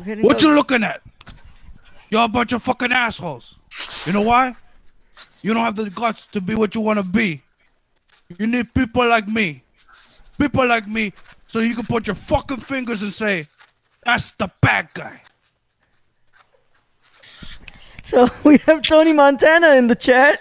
What you looking at? You're a bunch of fucking assholes. You know why? You don't have the guts to be what you want to be. You need people like me. People like me, so you can put your fucking fingers and say, that's the bad guy. So we have Tony Montana in the chat.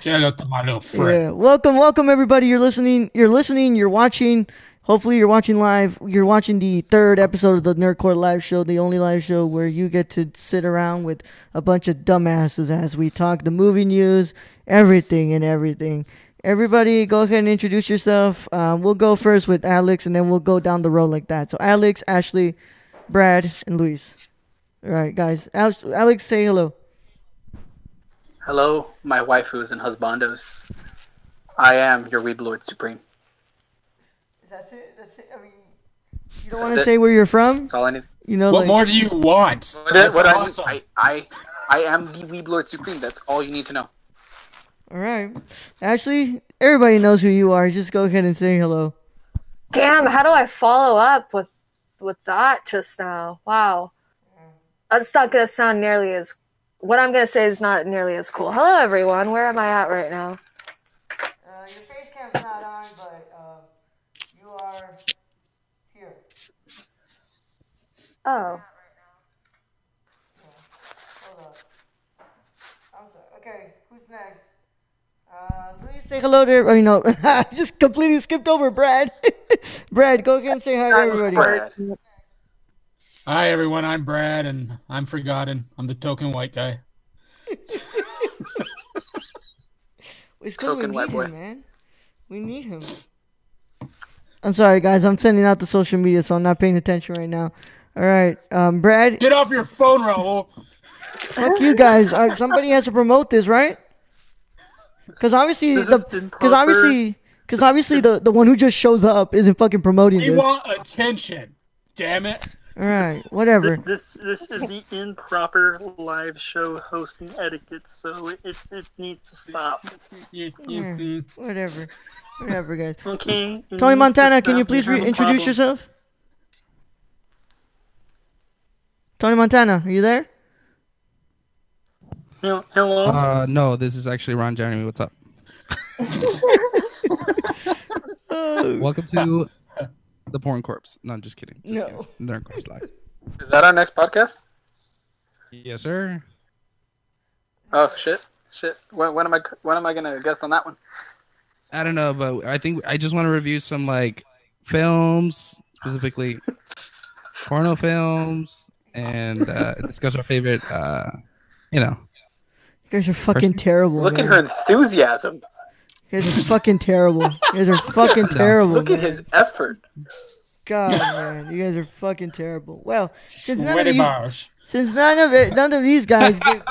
Shout out to my little friend. Yeah, welcome everybody. You're listening, you're watching. Hopefully you're watching live. You're watching the third episode of the Nerdcore live show, the only live show where you get to sit around with a bunch of dumbasses as we talk the movie news, everything. Everybody, go ahead and introduce yourself. We'll go first with Alex, and then we'll go down the road like that. So Alex, Ashley, Brad, and Luis. All right, guys. Alex, say hello. Hello, my waifus and husbandos. I am your Weeb Lord Supreme. That's it. I mean, you don't want to say where you're from? That's all I need. You know, What more do you want? Awesome. I am the Weeb Lord Supreme. That's all you need to know. All right. Ashley, everybody knows who you are. Just go ahead and say hello. Damn, how do I follow up with that just now? Wow. That's not going to sound nearly as... What I'm going to say is not nearly as cool. Hello, everyone. Where am I at right now? Your face cam's not on, but you are here. Oh. Hold up. I'm sorry. Okay, who's next? Please say hello to everybody. No, I just completely skipped over Brad. Brad, go ahead and say hi to everybody. Hi, everyone. I'm Brad, and I'm forgotten. I'm the token white guy. It's because we need him, man. We need him. I'm sorry, guys. I'm sending out the social media, so I'm not paying attention right now. All right, Brad. Get off your phone, Raul. Fuck you guys. Somebody has to promote this, right? Because obviously, the one who just shows up isn't fucking promoting We this. want attention. Damn it. All right, whatever. This is the improper live show hosting etiquette, so it needs to stop. Whatever, guys. Okay. Tony Montana, can you please introduce yourself? Tony Montana, are you there? Hello. No, this is actually Ron Jeremy. What's up? Welcome to the Porn Corpse. No, I'm just kidding. No. Nerd Corpse Live. Is that our next podcast? Yes, sir. Oh shit. When am I gonna guest on that one? I don't know, but I think I just want to review some like films, specifically porno films, and discuss our favorite. You guys are fucking terrible. Look man. at her enthusiasm. You guys are fucking terrible. You guys are fucking terrible. Look at his effort. God, man, you guys are fucking terrible. Well, since none of these guys gave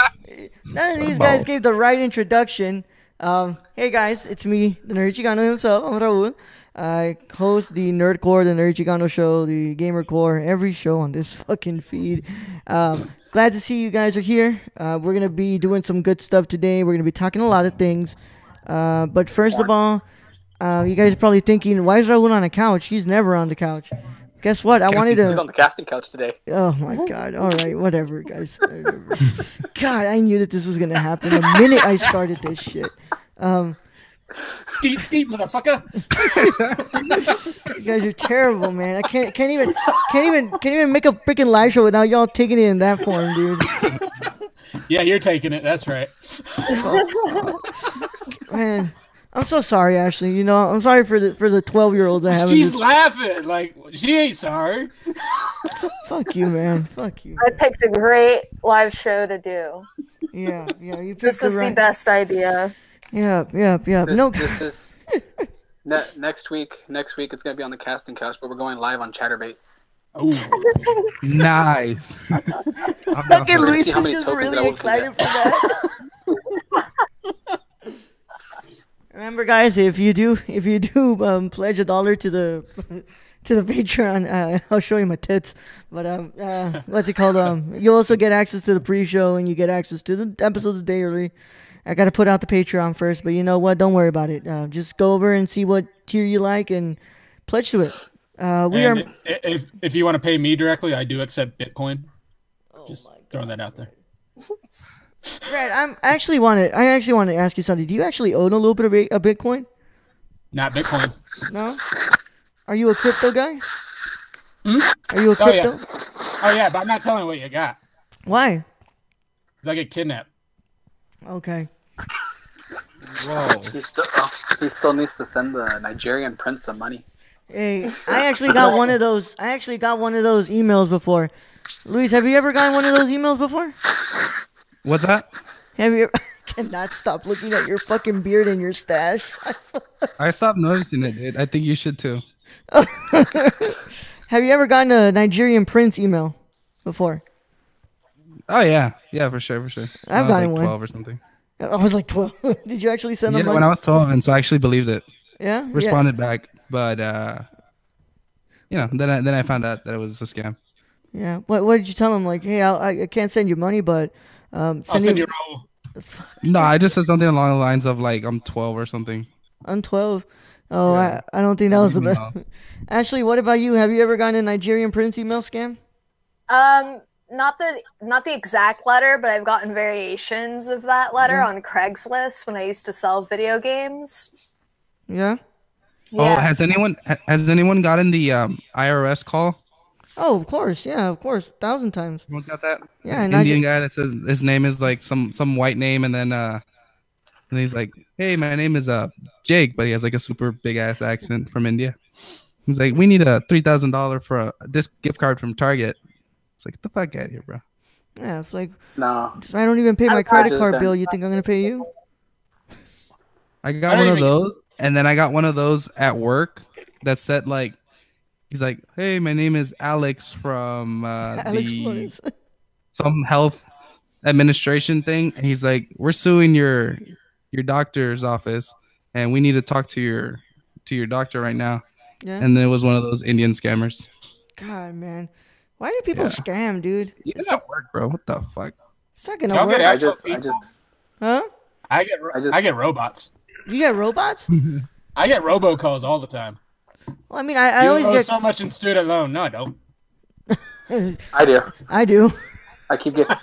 the right introduction. Hey guys, it's me, the Nerd Chicano himself. I'm Raul. I host the Nerdcore, the Nerd Chicano show, the Gamer Core, every show on this fucking feed. Glad to see you guys are here. We're gonna be doing some good stuff today. We're gonna be talking a lot of things. But first of all, you guys are probably thinking, why is Raul on a couch? He's never on the couch. Guess what? I wanted to... He's on the casting couch today. Oh, my God. All right. Whatever, guys. God, I knew that this was going to happen the minute I started this shit. Steve, motherfucker. You guys are terrible, man. I can't even make a freaking live show without y'all taking it in that form, dude. Yeah, you're taking it. That's right. Man, I'm so sorry, Ashley. You know, I'm sorry for the 12-year-olds I have. She's laughing like she ain't sorry. Fuck you, man. Fuck you. I picked a great live show to do. Yeah. You picked This is the best idea. Yeah. Next week it's gonna be on the casting couch, but we're going live on ChatterBait. Oh, nice. Look at Luis. He's just really excited for that. Remember, guys, if you do pledge $1 to the Patreon, I'll show you my tits. But what's it called? You also get access to the pre-show, and you get access to the episodes a day early. I gotta put out the Patreon first, but you know what? Don't worry about it. Just go over and see what tier you like and pledge to it. We are. If you want to pay me directly, I do accept Bitcoin. Just throwing that out there. Brad, I actually want to ask you something. Do you actually own a little bit of Bitcoin? Not Bitcoin. No. Are you a crypto guy? Hmm? Are you a crypto? Oh yeah, but I'm not telling you what you got. Why? Because I get kidnapped. Okay. Whoa. He still needs to send the Nigerian prince some money. Hey, I actually got one of those. Emails before. Luis, have you ever gotten one of those emails before? What's that? Have you? I cannot stop looking at your fucking beard and your stash. I stopped noticing it, dude. I think you should too. Have you ever gotten a Nigerian prince email before? Oh yeah, for sure. I've gotten one. 12 or something. I was like 12. Did you actually send them money? When I was 12, and so I actually believed it. Yeah. Responded back, but then I found out that it was a scam. Yeah. What did you tell him? Like, hey, I can't send you money, but I'll send you roll. No, I just said something along the lines of like I'm 12 or something. I'm 12. Oh, yeah. I don't think that was the best. Ashley, what about you? Have you ever gotten a Nigerian prince email scam? Not the exact letter, but I've gotten variations of that letter on Craigslist when I used to sell video games. Yeah. Oh, has anyone gotten the IRS call? Oh, of course, yeah, of course, 1,000 times. Everyone's got that. Yeah, Indian guy that says his name is like some white name, and then he's like, "Hey, my name is Jake," but he has like a super big ass accent from India. He's like, "We need a $3,000 for this gift card from Target." It's like, get the fuck out of here, bro. Yeah, it's like, no. If I don't even pay my credit card bill, you think I'm gonna pay you? I got one of those, and then I got one of those at work that said like, he's like, "Hey, my name is Alex from some health administration thing," and he's like, "We're suing your doctor's office, and we need to talk to your doctor right now." Yeah. And then it was one of those Indian scammers. God, man, why do people scam, dude? It's not work, bro. What the fuck? It's not gonna work. I get robots. You get robots? I get robocalls all the time. Well, I mean, I always get so much in student loan. No, I don't. I do. I do. I keep getting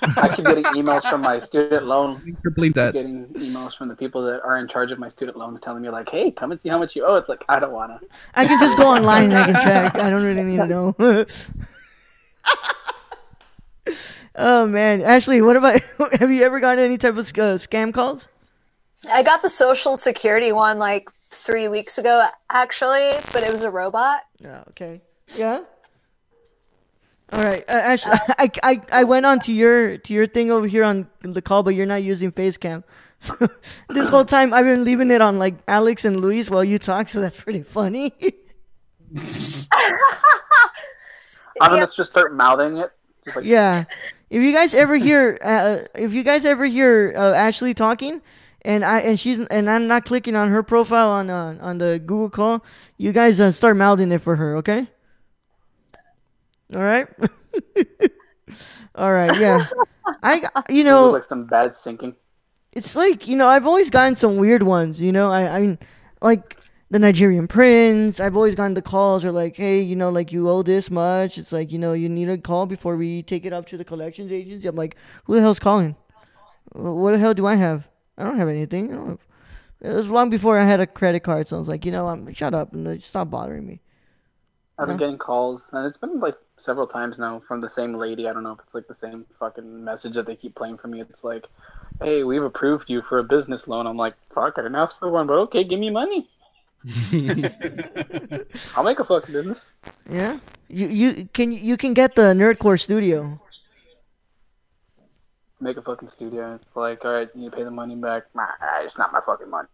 emails from my student loan. Complete that. Getting emails from the people that are in charge of my student loans telling me like, "Hey, come and see how much you owe." It's like, I don't wanna. I can just go online and I can check. I don't really need to know. Oh man, Ashley, what about? Have you ever gotten any type of scam calls? I got the Social Security one like 3 weeks ago, actually, but it was a robot. Oh, okay. Yeah. All right, Ashley, I went on to your thing over here on the call, but you're not using Facecam. So this whole time I've been leaving it on like Alex and Luis while you talk, so that's pretty funny. I'm gonna just start mouthing it. Just like, yeah. If you guys ever hear, Ashley talking, and I'm not clicking on her profile on the Google call, you guys start mouthing it for her, okay? All right. All right. Yeah. it was like some bad syncing. It's like, I've always gotten some weird ones. I mean, like the Nigerian prince. I've always gotten the calls are like, hey, like you owe this much. It's like, you need a call before we take it up to the collections agency. I'm like, who the hell's calling? What the hell do I have? I don't have anything. It was long before I had a credit card, so I was like, shut up and stop bothering me. I've been getting calls, and it's been like several times now from the same lady. I don't know if it's like the same fucking message that they keep playing for me. It's like, hey, we've approved you for a business loan. I'm like, fuck, I didn't ask for one, but okay, give me money. I'll make a fucking business. Yeah, you can get the Nerdcore Studio. Make a fucking studio. It's like, all right, you pay the money back. Nah, it's not my fucking money.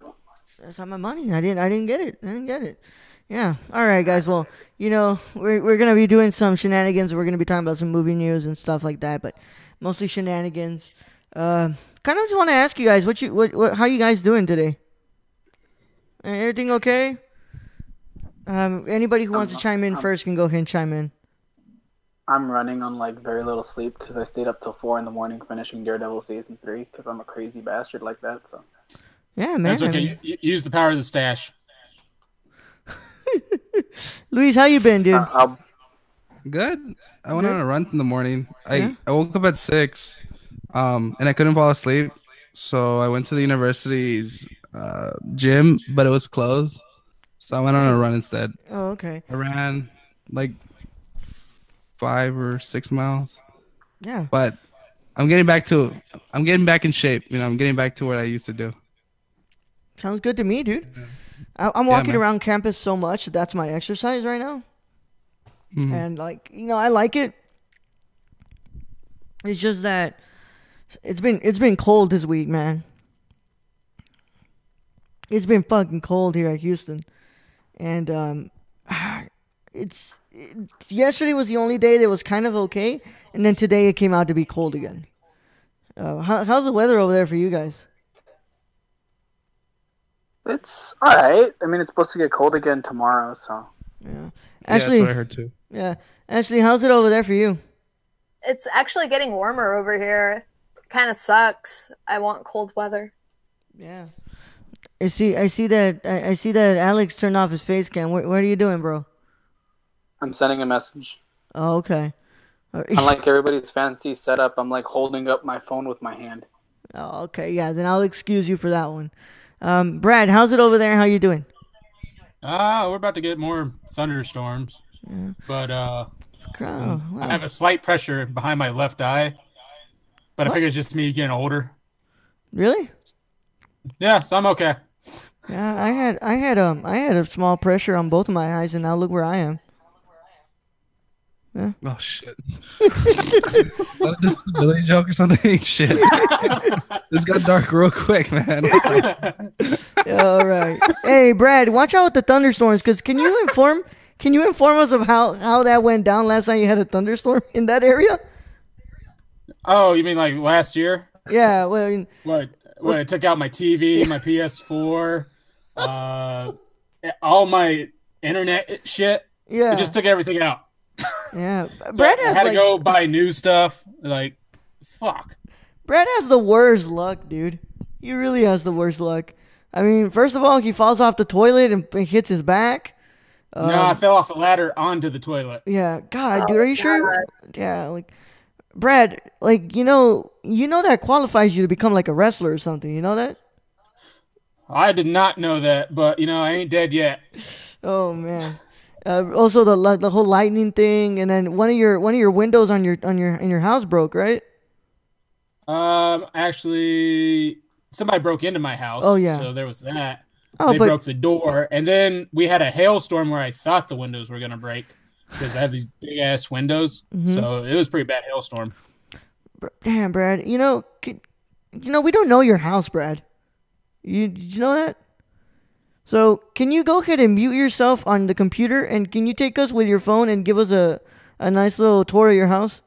That's not my money. I didn't get it. Yeah. All right, guys. Well, we're gonna be doing some shenanigans. We're gonna be talking about some movie news and stuff like that, but mostly shenanigans. Kind of just want to ask you guys, how you guys doing today? Everything okay? Anybody who wants to chime in first can go ahead and chime in. I'm running on like very little sleep because I stayed up till 4 a.m. finishing Daredevil season 3 because I'm a crazy bastard like that. So. Yeah, man. That's okay. Use the power of the stash. Luis, how you been, dude? Good. I went Good? on a run in the morning. Yeah? I woke up at 6, and I couldn't fall asleep, so I went to the university's gym, but it was closed, so I went on a run instead. Oh, okay. I ran like 5 or 6 miles, Yeah. but I'm getting back in shape. You know, I'm getting back to what I used to do. Sounds good to me, dude. I'm walking man. around campus so much that that's my exercise right now. Mhm. And like, I like it. It's just that it's been cold this week, man. It's been fucking cold here at Houston. And yesterday was the only day that was kind of okay, and then today it came out to be cold again. How's the weather over there for you guys? It's alright. I mean, it's supposed to get cold again tomorrow, so. Yeah. That's Ashley, what I heard too. yeah. Ashley, how's it over there for you? It's actually getting warmer over here. Kind of sucks. I want cold weather. Yeah. I see that Alex turned off his face cam. What are you doing, bro? I'm sending a message. Oh, okay. Unlike everybody's fancy setup, I'm like holding up my phone with my hand. Oh, okay. Yeah, then I'll excuse you for that one. Brad, how's it over there? How you doing? We're about to get more thunderstorms. Yeah. But Oh, wow. I have a slight pressure behind my left eye. But I figure it's just me getting older. Really? Yeah, so I'm okay. Yeah, I had a small pressure on both of my eyes, and now look where I am. Yeah. Oh shit! Is that a disability joke or something? Shit! This got dark real quick, man. All right. Hey, Brad, watch out with the thunderstorms, because can you inform us of how that went down last time you had a thunderstorm in that area? Oh, you mean like last year? Yeah. Well, When I took out my TV, my PS4, all my internet shit. yeah. I just took everything out. Yeah. So Brad I has had to go buy new stuff. Like, fuck. Brad has the worst luck, dude. He really has the worst luck. I mean, first of all, he falls off the toilet and hits his back. No, I fell off a ladder onto the toilet. Yeah. God, dude, are you sure? Yeah, like Brad, like you know that qualifies you to become like a wrestler or something. You know that? I did not know that, but I ain't dead yet. Oh man. Also the whole lightning thing, and then one of your windows in your house broke, right? Actually, somebody broke into my house. Oh, yeah. So there was that. Oh, They but broke the door, and then we had a hailstorm where I thought the windows were gonna break because I have these big ass windows. Mhm. So it was a pretty bad hailstorm. damn, Brad, we don't know your house, Brad. Did you know that? So can you go ahead and mute yourself on the computer, and can you take us with your phone and give us a nice little tour of your house?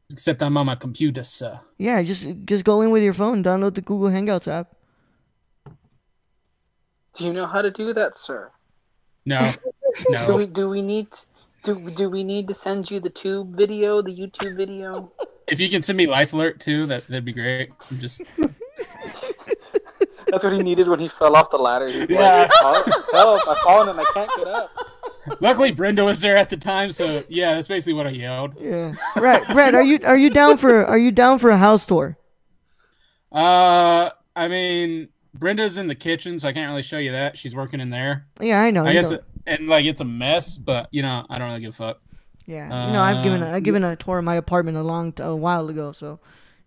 Except I'm on my computer, sir. Yeah, just go in with your phone, download the Google Hangouts app. Do you know how to do that, sir? No, no. Do we need to send you the YouTube video? If you can send me Life Alert too, that'd be great. I'm just That's what he needed when he fell off the ladder. He's Yeah. like, help! I've fallen and I can't get up. luckily Brenda was there at the time, so yeah, that's basically what I yelled. Yeah, right, Brad. Are you down for a house tour? I mean, Brenda's in the kitchen, so I can't really show you that. She's working in there. Yeah, I know. I you guess, know. it's a mess, but I don't really give a fuck. Yeah, I've given a tour of my apartment a while ago. So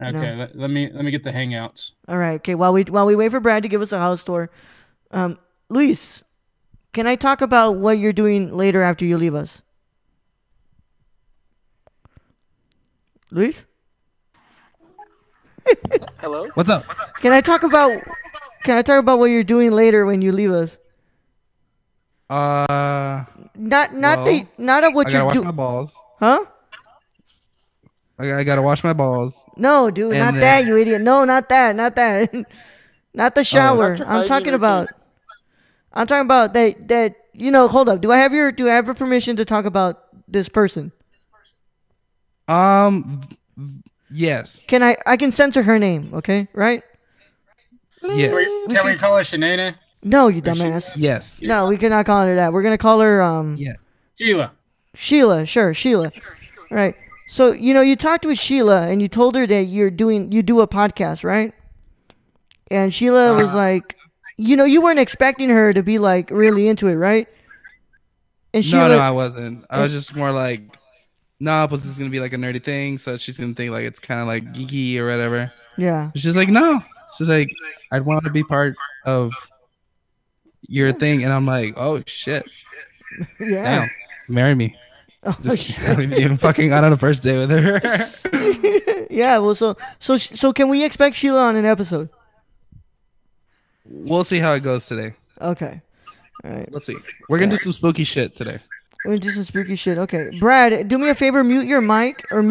Okay, let me get the Hangouts. all right, okay. While we wait for Brad to give us a house tour, Luis, can I talk about what you're doing later after you leave us? Luis, Hello? What's up? can I talk about what you're doing later when you leave us? Not Well, what I gotta you're wash my doing, balls. huh? I gotta wash my balls. No, dude, And not then- that, you idiot. No, not that, not the shower. Dr. I'm Hygiene talking routine. about that. Hold up. Do I have your permission to talk about this person? Yes. Can I can censor her name? Okay, right? Yes. Can we call her Shanae? No, you dumbass. Yes. No, we cannot call her that. We're gonna call her Yeah. Sheila. Sheila. Sure, Sheila. All right. So you talked with Sheila and you told her that you do a podcast, right? And Sheila was like, you weren't expecting her to be like really into it, right? And Sheila, No, I wasn't. I was just more like, nah, but this is gonna be like a nerdy thing, so she's gonna think like it's kind of like geeky or whatever. yeah. She's like, no. She's like, I'd want to be part of your thing, and I'm like, oh shit, Yeah. damn, marry me. Oh, Just shit. even fucking out on a first date with her. Yeah. Well, so can we expect Sheila on an episode? We'll see how it goes today. Okay. All right. Let's see. We're gonna do some spooky shit today. We're gonna do some spooky shit. Okay, Brad, do me a favor, mute your mic or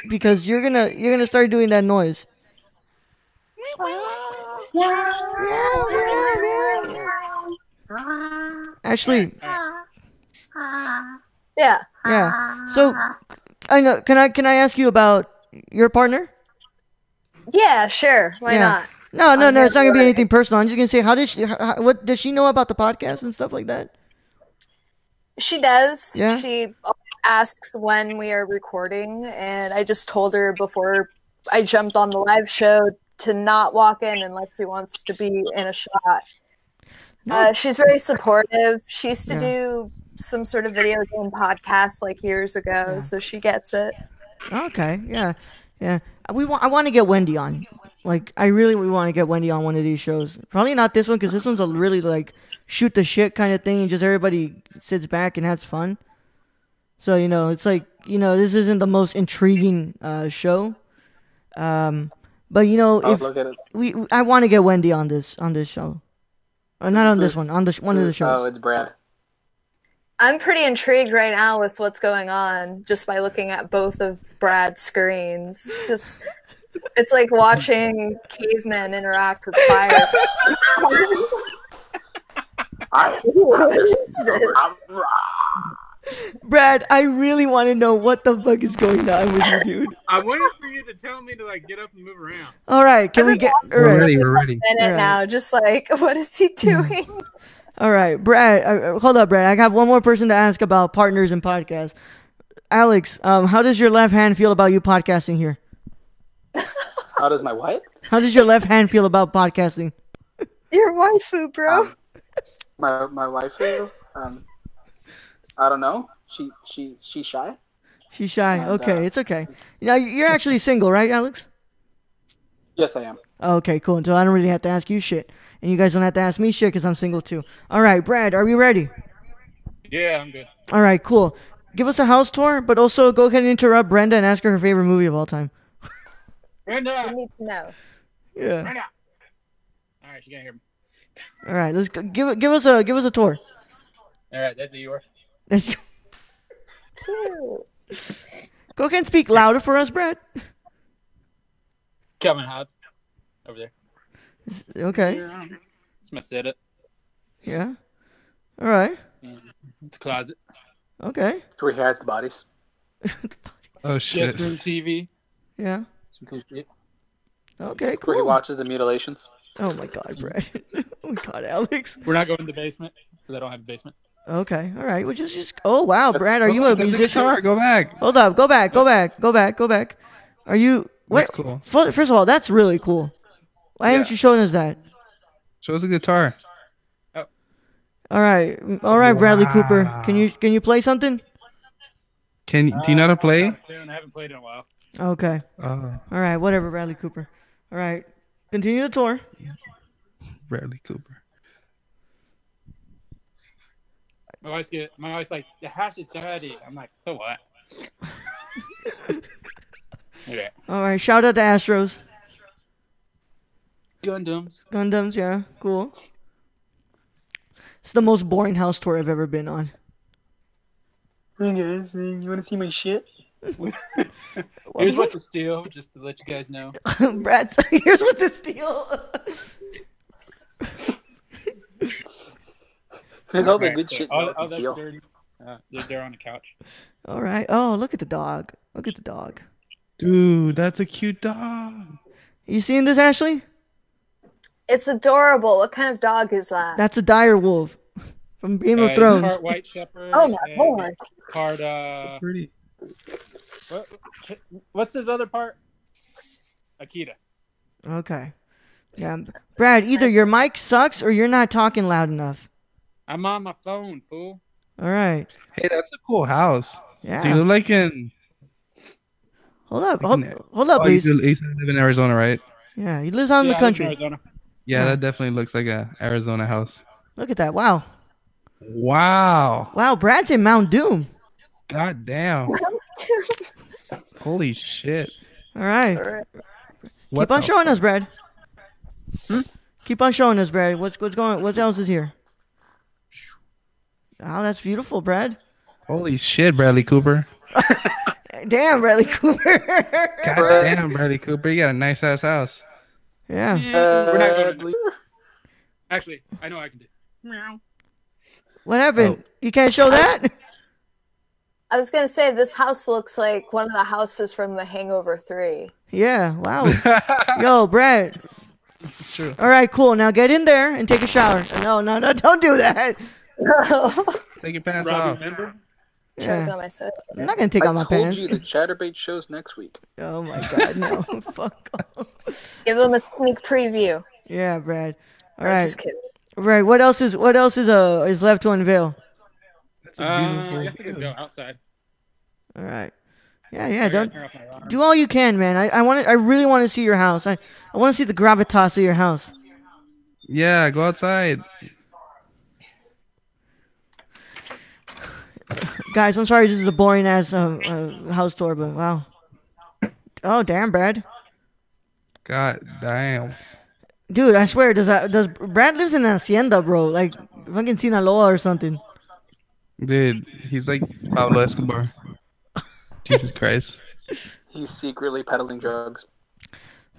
because you're gonna start doing that noise. Ashley, Yeah. yeah. So, I know. Can I ask you about your partner? Yeah, sure. Why Yeah. not? No. It's not gonna be anything personal. I'm just gonna say, what does she know about the podcast and stuff like that? She does. Yeah? She always asks when we are recording, and I just told her before I jumped on the live show to not walk in unless she wants to be in a shot. She's very supportive. She used to do some sort of video game podcast like years ago, so she gets it. Okay, yeah. I want to get Wendy on. Like, we want to get Wendy on one of these shows. Probably not this one because this one's a really like shoot the shit kind of thing, and just everybody sits back and has fun. So it's like this isn't the most intriguing show. But if Look at it. I want to get Wendy on this show, not on this one, on one of the shows. Oh, it's Brad. I'm pretty intrigued right now with what's going on just by looking at both of Brad's screens. Just it's like watching cavemen interact with fire. Brad, I really want to know what the fuck is going on with you, dude. I waited for you to tell me to like get up and move around. All right, can we get? All We're right, ready. Minute now, just like what is he doing? all right, Brad. Hold up, Brad. I have one more person to ask about partners and podcasts. Alex, how does your left hand feel about you podcasting here? How does my what? How does your left hand feel about podcasting? Your waifu, bro. My waifu. I don't know. She's shy. She's shy. And, Okay, it's okay. You're actually single, right, Alex? Yes, I am. Okay, cool. So I don't really have to ask you shit, and you guys don't have to ask me shit because I'm single too. All right, Brad, are we ready? Yeah, I'm good. All right, cool. Give us a house tour, but also go ahead and interrupt Brenda and ask her her favorite movie of all time. Brenda. I need to know. Yeah. Brenda. All right, she can't hear me. All right, let's go. Give us a tour. All right, that's a your. Let's Cute. go ahead and speak louder for us, Brad. Calvin Hobbs over there. Okay. It's my setup. Yeah. All right. It's a closet. Okay. It's where he hides the bodies. Oh shit. Guest room TV. Yeah. Some cool shit. Okay, Where he cool. watches the mutilations. Oh my god, Brad. Oh my god, Alex. We're not going to the basement because I don't have a basement. Okay, all right. Which is just. Oh wow, Brad, are you a That's the musician? guitar. Go back. Hold up. Go back. Are you? What? That's cool. First of all, that's really cool. Why haven't Yeah. you shown us that? Show us the guitar. All right, Bradley Cooper. Can you play something? Do you know how to play? I haven't played in a while. Okay. Oh, All right. Whatever, Bradley Cooper. All right. Continue the tour. Bradley Cooper. My wife's like, the house is dirty. I'm like, so what? Okay. All right. Shout out to Astros. Gundams. Yeah. Cool. It's the most boring house tour I've ever been on. Hey guys, you want to see my shit? Here's what to steal, just to let you guys know. Brad, here's what to steal. There's all the Right, good so shit. all you that's steal. dirty. They're on the couch. All right. Oh, look at the dog. Dude, that's a cute dog. You seeing this, Ashley? It's adorable. What kind of dog is that? That's a dire wolf from Game of Thrones. Part white shepherd. Oh my lord. Part Pretty. what's his other part? Akita. Okay. Yeah, Brad. Either your mic sucks or you're not talking loud enough. I'm on my phone, fool. All right. Hey, that's a cool house. Yeah. Do you live like in? Hold up, Like hold up, Oh, please. you live in Arizona, right? Yeah, he lives out in the I live in country. Arizona. Yeah, Yeah. that definitely looks like a Arizona house. Look at that! Wow, Wow. wow. Brad's in Mount Doom. God damn. Holy shit. All right. What Keep on the showing fuck? us, Brad. Keep on showing us, Brad. What's going? What else is here? Oh, that's beautiful, Brad. Holy shit, Bradley Cooper. Damn, Bradley Cooper. God damn, Bradley Cooper. You got a nice ass house. Yeah. We're not going to. Actually, I know I can do. Meow. What happened? Oh. You can't show that? I was gonna say this house looks like one of the houses from The Hangover 3. Yeah. Wow. Yo, Brad. It's true. All right, cool. Now get in there and take a shower. No, don't do that. Take your pants Robbie, off. remember? Choking Yeah. on myself. I'm not gonna take off my I told pants. you the Chatterbait show's next week. Oh my god, no. Fuck off. Give them a sneak preview. Yeah, Brad. All I'm right. just kidding. Right. What else is left to unveil? That's a beautiful I guess I could view. go outside. All right. Yeah, I gotta don't turn off my alarm. do all you can, man. I really want to see your house. I want to see the gravitas of your house. Yeah, go outside. Guys, I'm sorry this is a boring ass house tour, but wow. Oh, damn, Brad. God damn. Dude, I swear, does Brad lives in an hacienda, bro? Like fucking Sinaloa or something. Dude, he's like Pablo Escobar. Jesus Christ. He's secretly peddling drugs.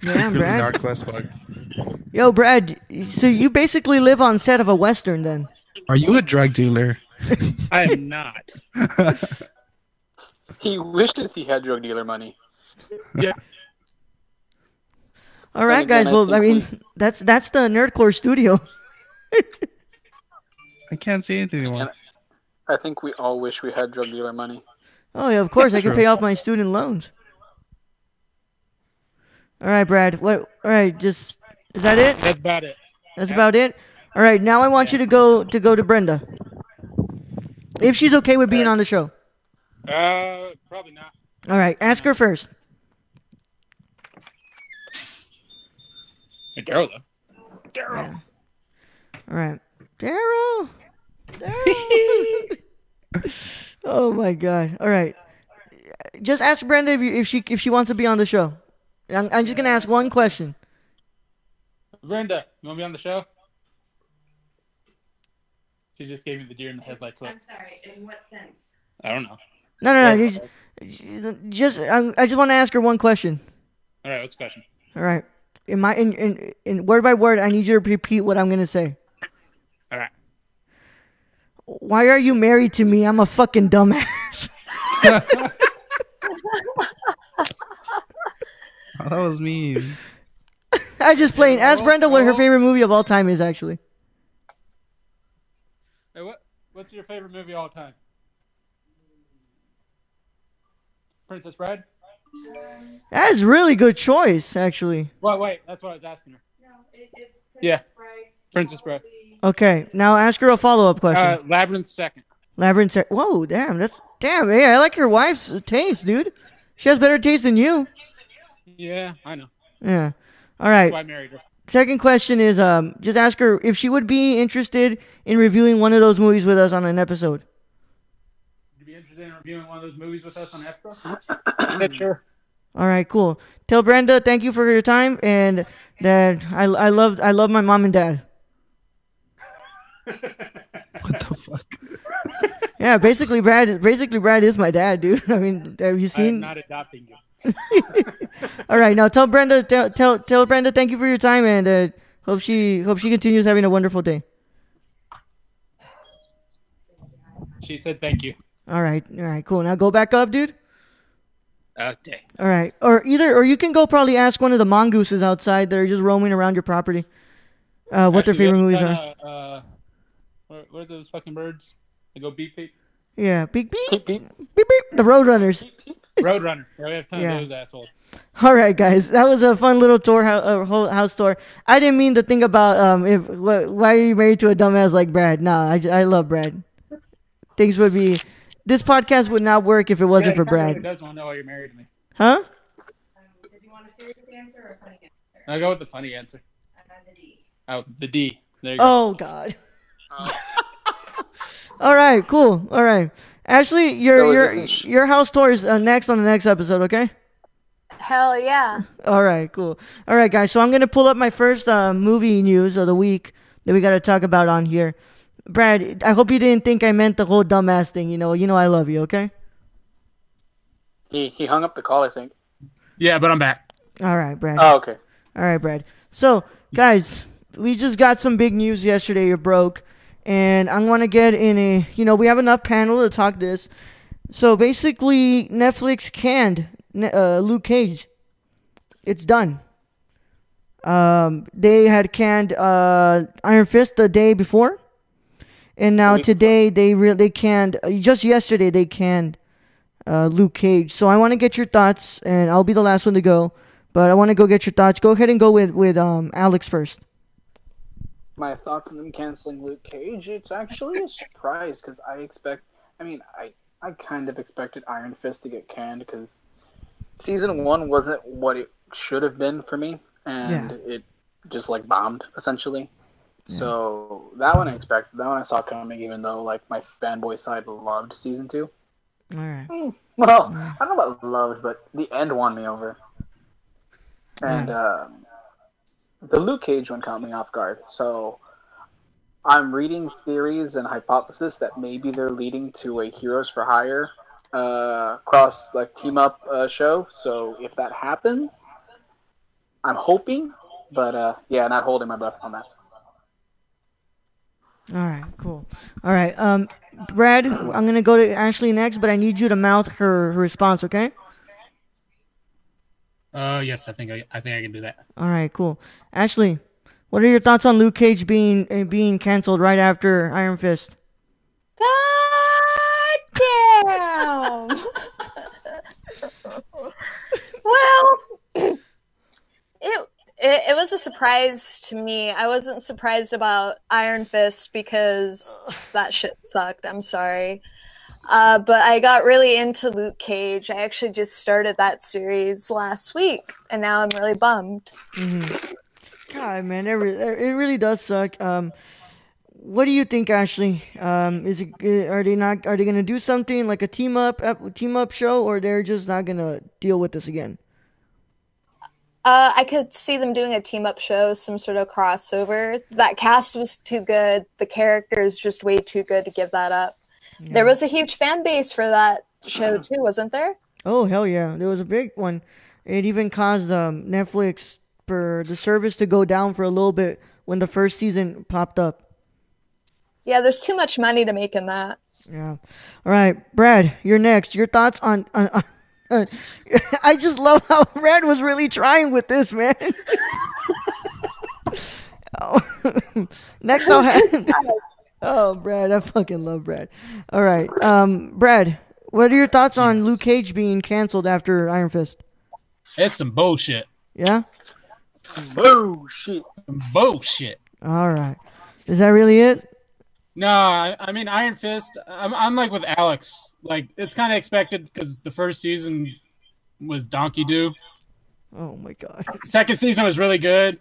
Damn, Really Brad. dark as fuck. Yo, Brad. So you basically live on set of a western, then? Are you a drug dealer? I am not. He wishes he had drug dealer money. Yeah. All right, again, guys. I Well, think I mean, that's the Nerdcore studio. I can't see anything anymore. I think we all wish we had drug dealer money. Oh yeah, of course I can True. pay off my student loans. All right, Brad. What? All right, just is that it? That's about it. That's about it. All right, now I want you to go to Brenda, if she's okay with being on the show. Probably not. All right, ask her first. Hey, Daryl, though. Daryl. Yeah. All right, Daryl. Daryl. Oh my God. All right, just ask Brenda if she wants to be on the show. I'm just gonna ask one question. Brenda, you want to be on the show? She just gave me the deer in the headlights look. I'm sorry, in what sense? I don't know. No. I just want to ask her one question. All right, what's the question? All right. In word by word, I need you to repeat what I'm gonna say. All right. Why are you married to me? I'm a fucking dumbass. Oh, that was mean. I just playing. Ask Brenda what her favorite movie of all time is. Actually, Hey, what's your favorite movie of all time? Princess Bride? that is a really good choice. Actually. Wait, that's what I was asking her. No, it's Yeah. Princess Bride. Okay. Now ask her a follow-up question. Labyrinth second. Labyrinth. Whoa, damn. Hey, I like your wife's taste, dude. She has better taste than you. Yeah, I know. Yeah. All That's why right. I married her. Second question is just ask her if she would be interested in reviewing one of those movies with us on an episode. Would you be interested in reviewing one of those movies with us on episode? Sure. All right, cool. Tell Brenda thank you for your time and that I love my mom and dad. What the fuck? Yeah, basically Brad is my dad, dude. I mean, have you I am seen? not adopting you. All right, now tell Brenda tell Brenda thank you for your time and hope she continues having a wonderful day. She said thank you. All right, cool. Now go back up, dude. Okay. All right, or you can go probably ask one of the mongooses outside that are just roaming around your property. what their favorite movies are. What are those fucking birds? They go beep beep. Yeah, beep beep, Beep, beep beep. beep. The Roadrunners. Roadrunner. Yeah, we have tons Yeah. of those assholes. All right, guys, that was a fun little tour, house tour. I didn't mean to think about why are you married to a dumbass like Brad? Nah, I love Brad. Things would be. This podcast would not work if it wasn't for Brad. Brad. Does want to know why you're married to me? Huh? Did you want a serious answer or a funny answer? I'll go with the funny answer. The D. Oh, the D. There you go. Oh God. All right, cool. All right, Ashley, your house tour is next on the next episode. Okay. Hell yeah. All right, cool. All right, guys. So I'm gonna pull up my first movie news of the week that we gotta talk about on here. Brad, I hope you didn't think I meant the whole dumbass thing. You know I love you. Okay. He hung up the call, I think. Yeah, but I'm back. All right, Brad. Oh, okay. All right, Brad. So, guys, we just got some big news yesterday. You're broke, and I want to get in a. We have enough panel to talk this. So basically, Netflix canned Luke Cage. It's done. They had canned Iron Fist the day before, and now today they canned. Just yesterday they canned Luke Cage. So I want to get your thoughts, and I'll be the last one to go. But I want to go get your thoughts. Go ahead and go with Alex first. My thoughts on them canceling Luke Cage, it's actually a surprise because I kind of expected Iron Fist to get canned because season 1 wasn't what it should have been for me, and it just bombed essentially. Yeah. So that one I expected. That one I saw coming, even though my fanboy side loved season 2. All right. Well, I don't know about loved, but the end won me over. And the Luke Cage one caught me off guard. So I'm reading theories and hypotheses that maybe they're leading to a Heroes for Hire cross team up show. So if that happens, I'm hoping, but not holding my breath on that. All right, cool. All right, Brad, I'm gonna go to Ashley next, but I need you to mouth her response, okay? Yes, I think I can do that. All right, cool. Ashley, what are your thoughts on Luke Cage being canceled right after Iron Fist? God damn. Well, it was a surprise to me. I wasn't surprised about Iron Fist because that shit sucked. I'm sorry. But I got really into Luke Cage. I actually just started that series last week, and now I'm really bummed. Mm-hmm. God, man, it really does suck. What do you think, Ashley? Are they gonna do something like a team up show, or they're just not gonna deal with this again? I could see them doing a team up show, some sort of crossover. That cast was too good. The character is just way too good to give that up. Yeah. There was a huge fan base for that show too, wasn't there? Oh hell yeah, there was a big one. It even caused Netflix for the service to go down for a little bit when the first season popped up. Yeah, there's too much money to make in that. Yeah. All right, Brad, you're next. Your thoughts on I just love how Brad was really trying with this, man. Next I'll have... Oh, Brad, I fucking love Brad. All right. Brad, what are your thoughts on Luke Cage being canceled after Iron Fist? It's some bullshit. Yeah? Bullshit. Bullshit. All right. Is that really it? No, I mean Iron Fist. I'm like with Alex. It's kind of expected because the first season was donkey doo. Oh my god. Second season was really good,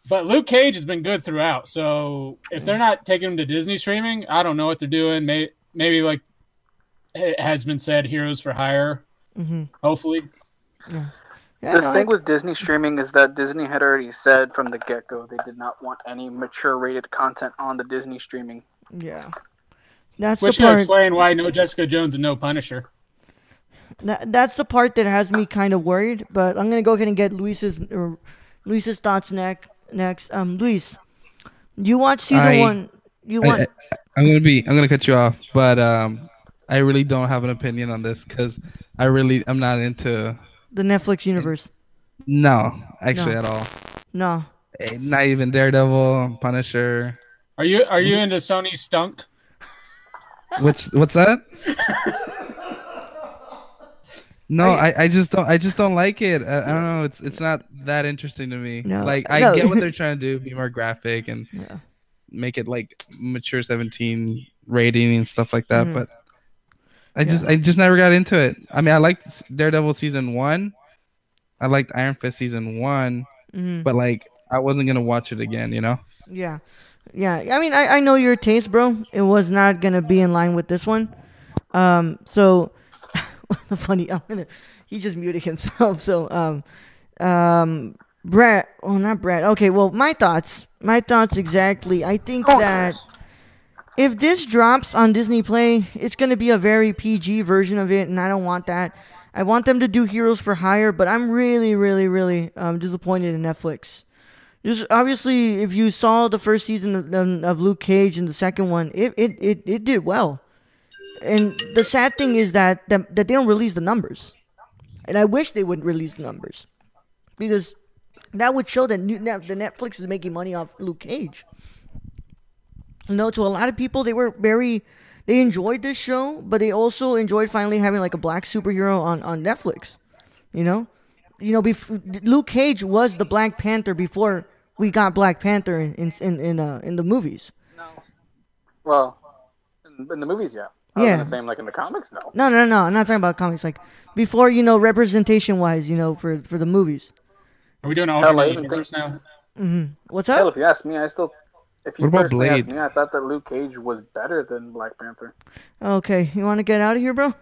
but Luke Cage has been good throughout. So if they're not taking him to Disney streaming, I don't know what they're doing. Maybe like it has been said, Heroes for Hire. Mm-hmm. Hopefully. Yeah. The thing with Disney streaming is that Disney had already said from the get-go they did not want any mature-rated content on the Disney streaming. Yeah. That's Which the part. explain why no Jessica Jones and no Punisher. That's the part that has me kind of worried, but I'm going to go ahead and get Luis's thoughts next. Luis, you watched season 1. I'm going to cut you off, but I really don't have an opinion on this because I'm not into the Netflix universe. No, actually, No. at all. No. Not even Daredevil, Punisher. Are you into Sony Stunk? What's that? No, I just don't like it. I don't know. It's not that interesting to me. No, like I no. get what they're trying to do, be more graphic and make it like mature 17 rating and stuff like that. But I just never got into it. I mean, I liked Daredevil season 1. I liked Iron Fist season 1, but like I wasn't gonna watch it again. You know? Yeah. I mean, I know your taste, bro. It was not gonna be in line with this one. So funny. He just muted himself. So Brad. Oh, not Brad. Okay. Well, my thoughts exactly. I think that if this drops on Disney Play, it's gonna be a very PG version of it, and I don't want that. I want them to do Heroes for Hire, but I'm really, really, really disappointed in Netflix. Just obviously, if you saw the first season of Luke Cage and the second one, it did well. And the sad thing is that they don't release the numbers. And I wish they would release the numbers. Because that would show that the Netflix is making money off Luke Cage. You know, to a lot of people, they enjoyed this show, but they also enjoyed finally having like a black superhero on Netflix. You know, Luke Cage was the Black Panther before we got Black Panther in the movies. No. Well, in the movies, yeah. I was gonna say, like in the comics, no. No. I'm not talking about comics. Like before, representation wise, for the movies. Are we doing alternate universe now? What's up? Hell, if you ask me, if you What about personally Blade? ask me, I thought that Luke Cage was better than Black Panther. Okay, you want to get out of here, bro?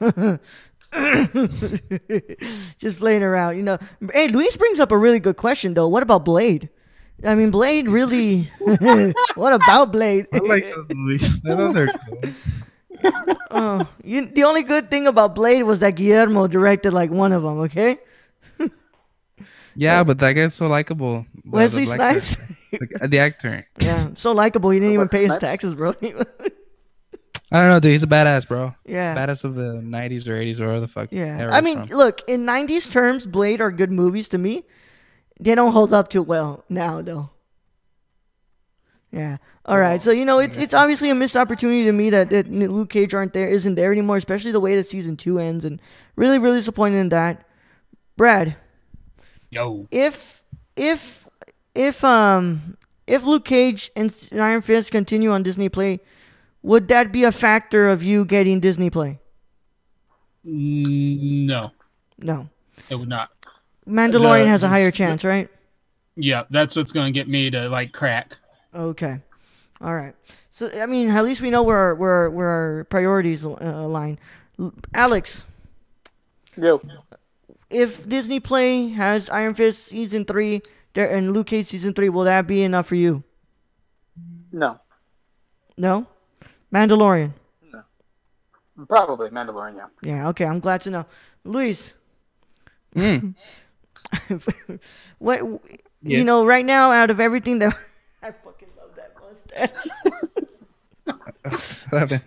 Just playing around, Hey, Luis brings up a really good question, though. What about Blade? I mean, Blade really. What about Blade? I like those movies. I know they're cool. The only good thing about Blade was that Guillermo directed like one of them. Okay. Yeah, but that guy's so likable. Wesley Snipes. The actor. Yeah, so likable. He didn't even pay his taxes, bro. I don't know, dude. He's a badass, bro. Yeah. Badass of the 90s or 80s or whatever the fuck. Yeah. I mean, look, in 90s terms, Blade are good movies to me. They don't hold up too well now, though. Yeah. All right. So, it's obviously a missed opportunity to me that Luke Cage isn't there anymore, especially the way that season 2 ends, and really, really disappointed in that. Brad. Yo. If Luke Cage and Iron Fist continue on Disney Play, would that be a factor of you getting Disney Play? No. No. It would not. Mandalorian has a higher chance, right? Yeah, that's what's going to get me to like crack. Okay. All right. So I mean, at least we know where our priorities align. Alex. Yo. If Disney Play has Iron Fist season 3 and Luke Cage season 3, will that be enough for you? No. No? Mandalorian? No. Probably Mandalorian, yeah. Yeah, okay. I'm glad to know. Luis. What right now, out of everything that I fucking love that mustache.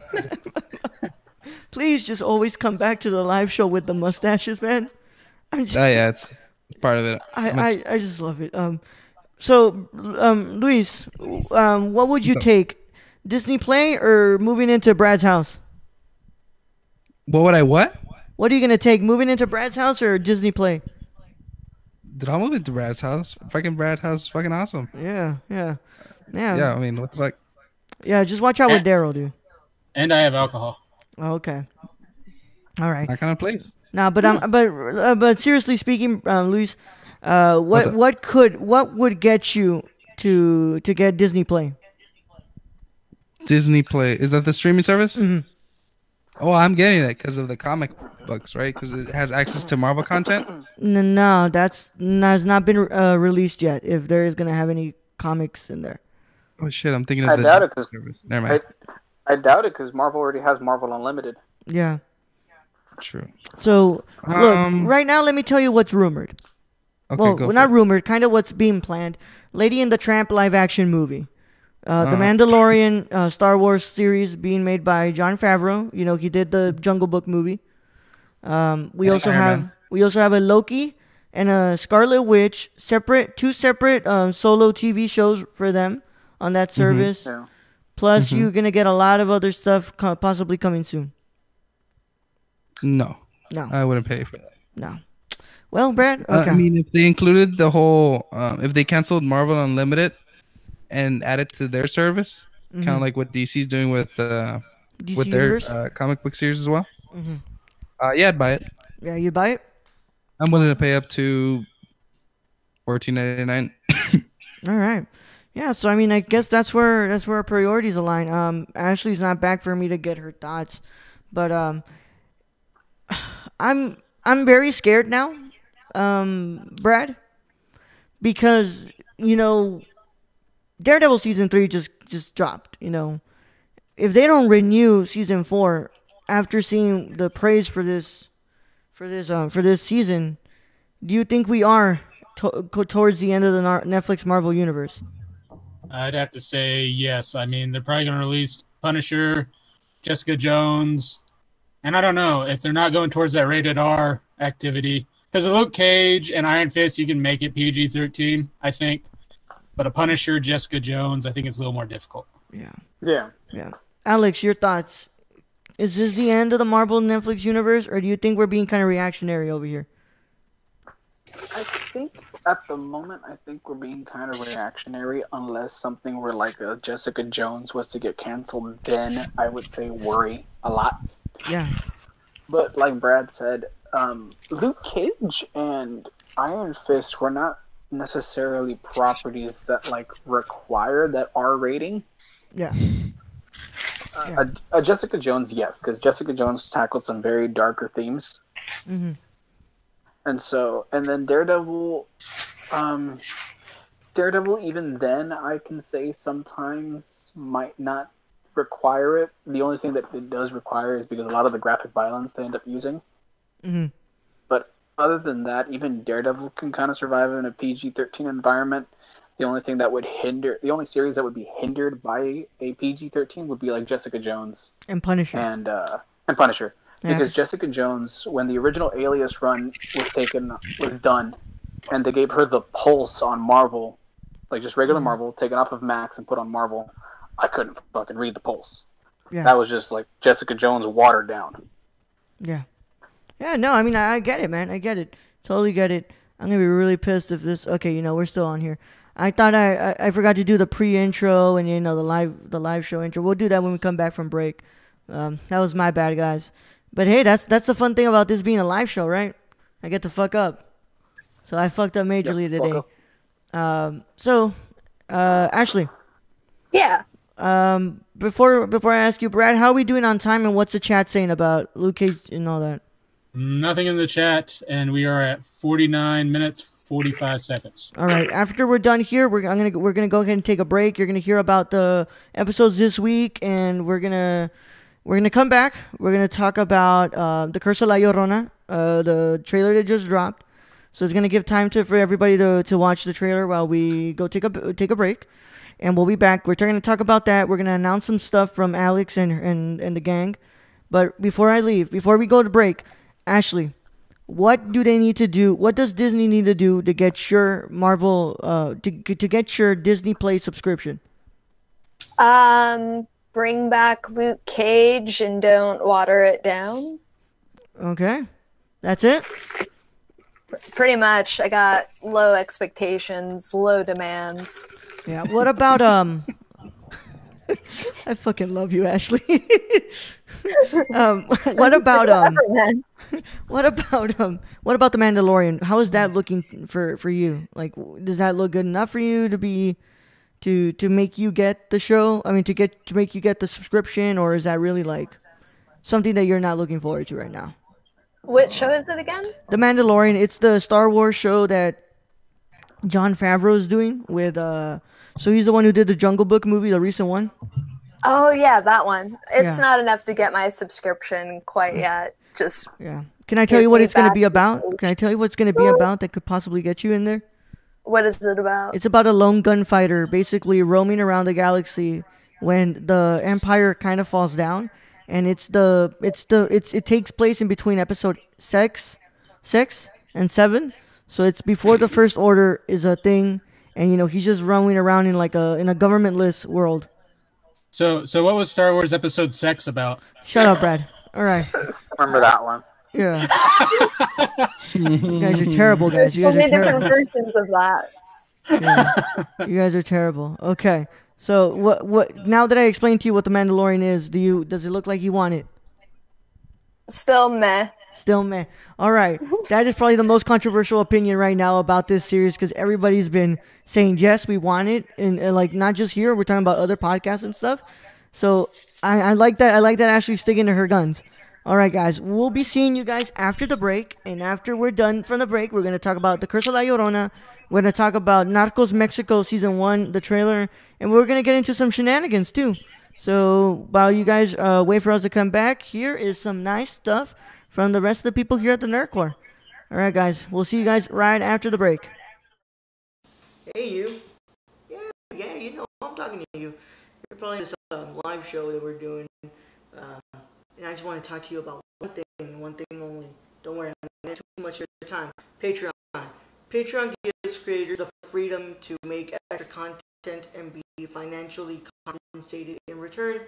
Please just always come back to the live show with the mustaches, man. Yeah, it's part of it. I just love it. So, Luis, what would you take? Disney Play or moving into Brad's house? What would I what? What are you gonna take? Moving into Brad's house or Disney Play? Did I move into Brad's house? Fucking Brad's house is fucking awesome. Yeah. Yeah, I mean, what the fuck? Yeah, just watch out with Daryl, dude. And I have alcohol. Oh, okay. All right. That kind of place. Nah, but seriously speaking, Luis, what would get you to get Disney Play? Disney Play, is that the streaming service? Mm-hmm. Oh, I'm getting it because of the comic books, right? Because it has access to Marvel content. No, has not been released yet. If there is gonna have any comics in there. Oh shit, I'm thinking of I doubt it because never mind. I doubt it because Marvel already has Marvel Unlimited. Yeah. True. So look, right now, let me tell you what's rumored. Okay, well, not rumored, kind of what's being planned. Lady and the Tramp live action movie. The Mandalorian Star Wars series being made by Jon Favreau. He did the Jungle Book movie. We also have a Loki and Scarlet Witch, two separate solo TV shows for them on that service. Yeah. Plus, you're gonna get a lot of other stuff possibly coming soon. No, No, I wouldn't pay for that. no. Well, Brad. Okay. I mean, if they included the whole, if they canceled Marvel Unlimited and added to their service, kind of like what DC's doing with DC their Universe? comic book series as well. Yeah, I'd buy it. Yeah, you buy it. I'm willing to pay up to $14.99. All right. Yeah, so I mean, I guess that's where our priorities align. Ashley's not back for me to get her thoughts, but I'm very scared now, Brad, because Daredevil season 3 just dropped. If they don't renew season 4 after seeing the praise for this season, do you think we are towards the end of the Netflix Marvel universe? I'd have to say yes. I mean, they're probably going to release Punisher, Jessica Jones, and I don't know if they're not going towards that rated R activity. Because of Luke Cage and Iron Fist, you can make it PG-13, I think. But a Punisher, Jessica Jones, I think it's a little more difficult. Yeah. Alex, your thoughts? Is this the end of the Marvel Netflix universe, or do you think we're being kind of reactionary over here? I think at the moment, we're being kind of reactionary unless something where like a Jessica Jones was to get canceled. Then I would say worry a lot. Yeah. But like Brad said, Luke Cage and Iron Fist were not necessarily properties that like require that R rating. Yeah. Jessica Jones, yes, because Jessica Jones tackled some very darker themes. And then Daredevil, even then, I can say sometimes might not require it. The only thing that it does require is because a lot of the graphic violence they end up using. But other than that, even Daredevil can kind of survive in a PG-13 environment. The only series that would be hindered by a PG-13 would be like Jessica Jones and Punisher. And Punisher. Because Jessica Jones, when the original Alias run was done, and they gave her the Pulse on Marvel, like just regular Marvel, taken off of Max and put on Marvel, I couldn't fucking read the Pulse. Yeah. That was just like Jessica Jones watered down. Yeah. Yeah, no, I mean, I get it, man. I get it. Totally get it. I'm going to be really pissed if this... Okay, we're still on here. I thought I forgot to do the pre-intro and, the live show intro. We'll do that when we come back from break. That was my bad, guys. But hey, that's the fun thing about this being a live show, right? I get to fuck up. So I fucked up majorly today. Ashley. Yeah. Before I ask you, Brad, how are we doing on time, and what's the chat saying about Luke Cage and all that? Nothing in the chat, and we are at 49 minutes, 45 seconds. All right. After we're done here, we're gonna go ahead and take a break. You're gonna hear about the episodes this week, and we're gonna come back. We're gonna talk about the Curse of La Llorona, the trailer that just dropped. So it's gonna give time for everybody to watch the trailer while we go take a break, and we'll be back. We're going to talk about that. We're gonna announce some stuff from Alex and the gang. But before we go to break, Ashley, what do they need to do? What does Disney need to do to get your Marvel to get your Disney Play subscription? Bring back Luke Cage and don't water it down. Okay. That's it? Pretty much. I got low expectations, low demands. Yeah. What about I fucking love you, Ashley. What about The Mandalorian? How is that looking for you? Like, does that look good enough for you to make you get the show? I mean, to make you get the subscription, or is that really like something that you're not looking forward to right now? What show is it again? The Mandalorian. It's the Star Wars show that Jon Favreau is doing with so he's the one who did the Jungle Book movie, the recent one. Oh yeah, that one. It's not enough to get my subscription quite yet. Just Can I tell you what it's going to be about? Can I tell you what it's going to be about that could possibly get you in there? What is it about? It's about a lone gunfighter basically roaming around the galaxy when the Empire kind of falls down, and it takes place in between episode 6 and 7. So it's before the First Order is a thing, and he's just roaming around in a governmentless world. So what was Star Wars Episode 6 about? Shut up, Brad. All right. Remember that one? Yeah. You guys are terrible, guys. You guys are terrible. Different versions of that. Yeah. You guys are terrible. Okay. So what? Now that I explained to you what the Mandalorian is, does it look like you want it? Still meh. Still meh. All right. That is probably the most controversial opinion right now about this series because everybody's been saying, yes, we want it. And like, not just here. We're talking about other podcasts and stuff. So I like that. I like that Ashley sticking to her guns. All right, guys. We'll be seeing you guys after the break. And after we're done from the break, we're going to talk about The Curse of La Llorona. We're going to talk about Narcos Mexico Season 1, the trailer. And we're going to get into some shenanigans, too. So while you guys wait for us to come back, here is some nice stuff from the rest of the people here at the Nerd Corps. All right, guys. We'll see you guys right after the break. Hey, you. Yeah, you know, I'm talking to you. You're probably this live show that we're doing. And I just want to talk to you about one thing only. Don't worry, I'm not too much of your time. Patreon. Patreon gives creators the freedom to make extra content and be financially compensated in return.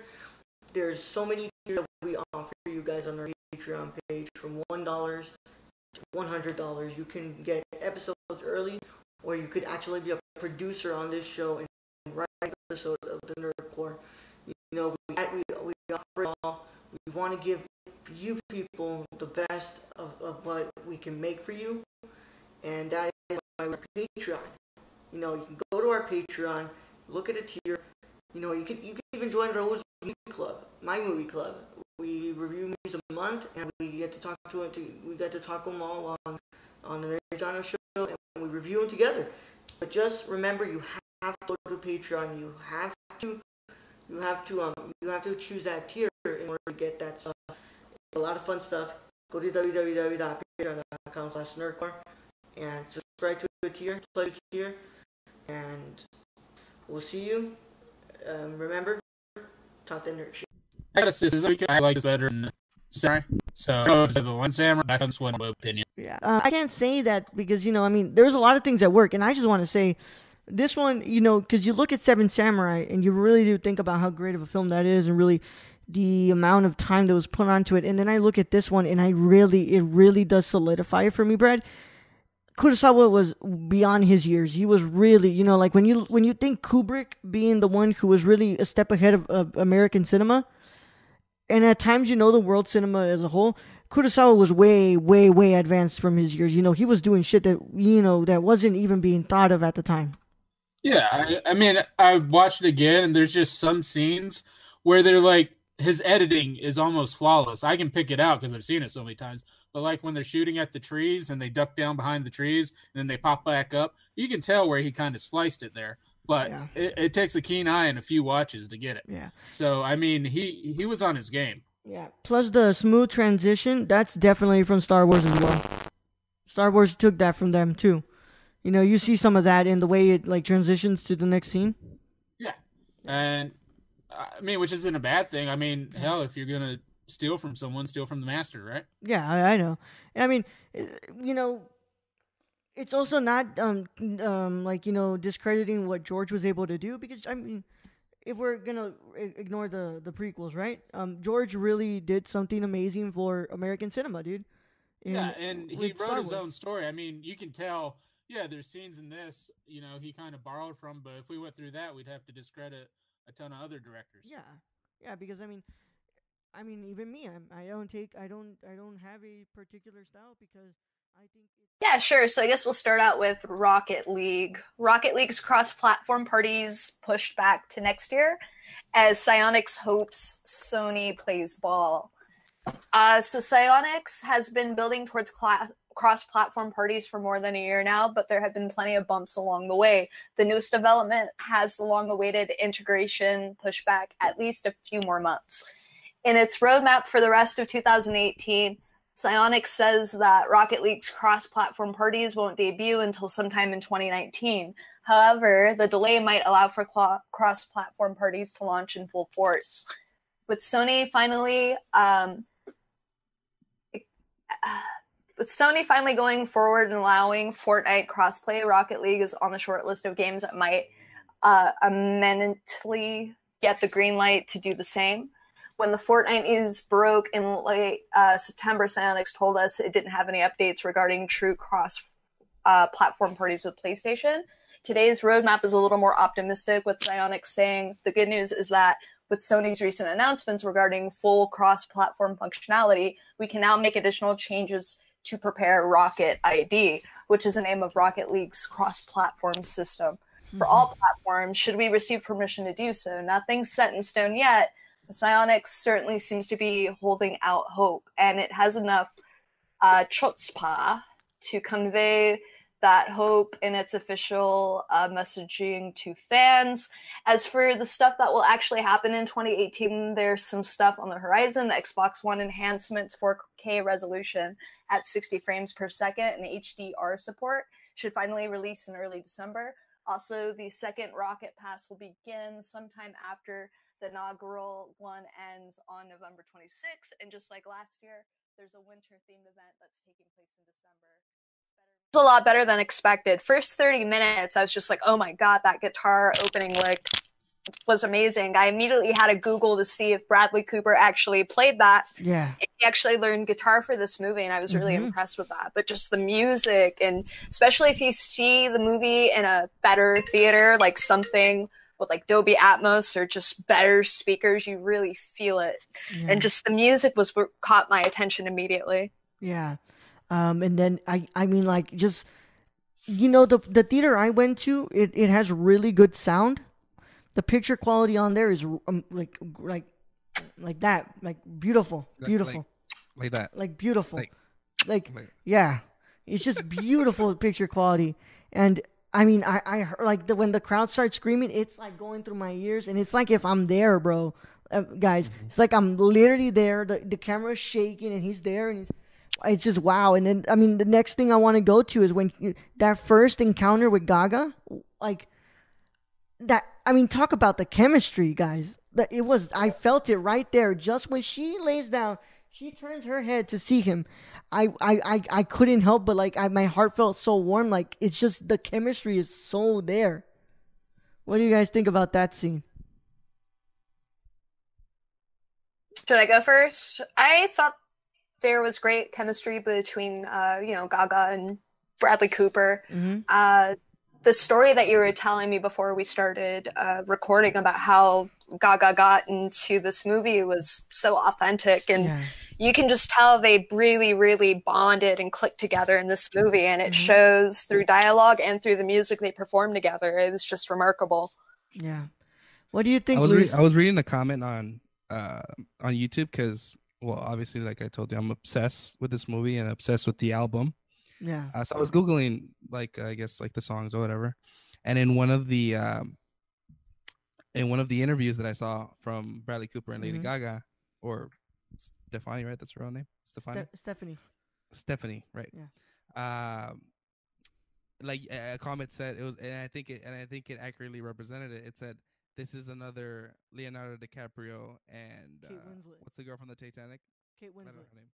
There's so many tiers that we offer you guys on our Patreon page, from $1 to $100. You can get episodes early, or you could actually be a producer on this show and write an episode of the Nerd Corps. You know, we offer it all. We want to give you people the best of what we can make for you, and that is why we're Patreon. You know, you can go to our Patreon, look at a tier. You know, you can even join our movie club, my movie club. We review movies a month, and we get to talk to them all on the Nerd Genre show, and we review them together. But just remember, you have to go to Patreon. You have to choose that tier in order to get that stuff. It's a lot of fun stuff. Go to www.patreon.com/nerdcorps and subscribe to a tier, pledge a tier, and we'll see you. Remember, talk that nerd shit. I gotta say, I like this better than Samurai. So I don't know if it's the one Samurai, but that's one opinion. Yeah, I can't say that because, I mean, there's a lot of things that work, and I just want to say this one, because you look at Seven Samurai and you really do think about how great of a film that is, and really the amount of time that was put onto it. And then I look at this one, and it really does solidify it for me, Brad. Kurosawa was beyond his years. He was really, like when you think Kubrick being the one who was really a step ahead of American cinema, and at times, the world cinema as a whole, Kurosawa was way, way, way advanced from his years. He was doing shit that, that wasn't even being thought of at the time. Yeah, I mean, I watched it again, and there's just some scenes where they're like, his editing is almost flawless. I can pick it out because I've seen it so many times. But like when they're shooting at the trees and they duck down behind the trees and then they pop back up, you can tell where he kind of spliced it there. But yeah, it takes a keen eye and a few watches to get it. Yeah. So, I mean, he was on his game. Yeah. Plus the smooth transition, that's definitely from Star Wars as well. Star Wars took that from them too. You see some of that in the way it like transitions to the next scene. Yeah. And I mean, which isn't a bad thing. I mean, hell, if you're going to steal from someone, steal from the master, right? Yeah, I know. I mean, it's also not discrediting what George was able to do, because I mean, if we're gonna ignore the prequels, right? George really did something amazing for American cinema, dude. And he wrote his own story. I mean, you can tell. Yeah, there's scenes in this, he kind of borrowed from, but if we went through that, we'd have to discredit a ton of other directors. Yeah, because I mean, even me, I don't have a particular style because I think. Yeah, sure. So I guess we'll start out with Rocket League. Rocket League's cross-platform parties pushed back to next year as Psyonix hopes Sony plays ball. So Psyonix has been building towards cross-platform parties for more than a year now, but there have been plenty of bumps along the way. The newest development has the long-awaited integration pushed back at least a few more months. In its roadmap for the rest of 2018, Psyonix says that Rocket League's cross-platform parties won't debut until sometime in 2019. However, the delay might allow for cross-platform parties to launch in full force. With Sony finally With Sony finally going forward and allowing Fortnite crossplay, Rocket League is on the short list of games that might imminently get the green light to do the same. When the Fortnite news broke in late September, Psyonix told us it didn't have any updates regarding true cross-platform parties with PlayStation. Today's roadmap is a little more optimistic, with Psyonix saying the good news is that with Sony's recent announcements regarding full cross-platform functionality, we can now make additional changes to prepare Rocket ID, which is the name of Rocket League's cross-platform system. For all platforms, should we receive permission to do so? Nothing's set in stone yet. Psyonix certainly seems to be holding out hope, and it has enough chutzpah to convey that hope in its official messaging to fans. As for the stuff that will actually happen in 2018, there's some stuff on the horizon. The Xbox One enhancements, 4K resolution at 60 frames per second, and HDR support should finally release in early December. Also, the second Rocket Pass will begin sometime after the inaugural one ends on November 26th. And just like last year, there's a winter-themed event that's taking place in December. It's a lot better than expected. First 30 minutes, I was just like, oh my god, that guitar opening lick was amazing. I immediately had to Google to see if Bradley Cooper actually played that. Yeah. He actually learned guitar for this movie, and I was really impressed with that. But just the music, and especially if you see the movie in a better theater, like something with like Dolby Atmos or just better speakers, you really feel it. Yeah. And just the music was what caught my attention immediately. Yeah. And then I mean, like, just, you know, the theater I went to, it has really good sound. The picture quality on there is like that, like beautiful, like that, like beautiful, like yeah, it's just beautiful picture quality. And I mean, I heard, like, when the crowd starts screaming, it's like going through my ears, and it's like if I'm there, bro, guys, it's like I'm literally there. The camera's shaking, and he's there, and it's just wow. And then, I mean, the next thing I want to go to is when that first encounter with Gaga, like that. I mean, talk about the chemistry, guys. I felt it right there. Just when she lays down, she turns her head to see him. I couldn't help but, like, my heart felt so warm. Like, it's just, the chemistry is so there. What do you guys think about that scene? Should I go first? I thought there was great chemistry between, Gaga and Bradley Cooper. The story that you were telling me before we started recording about how Gaga got into this movie was so authentic, and you can just tell they really, really bonded and clicked together in this movie, and it shows through dialogue and through the music they performed together. It was just remarkable. Yeah. What do you think, I was reading a comment on YouTube because, well, obviously, like I told you, I'm obsessed with this movie and obsessed with the album. Yeah. So I was Googling, like, I guess, like the songs or whatever. And in one of the interviews that I saw from Bradley Cooper and Lady Gaga, or Stefani, right? That's her own name? Stephanie, right? Yeah. Like a comment said it was, and I think it accurately represented it. It said, "This is another Leonardo DiCaprio and Kate Winslet. What's the girl from the Titanic? Kate Winslet. I don't know her name.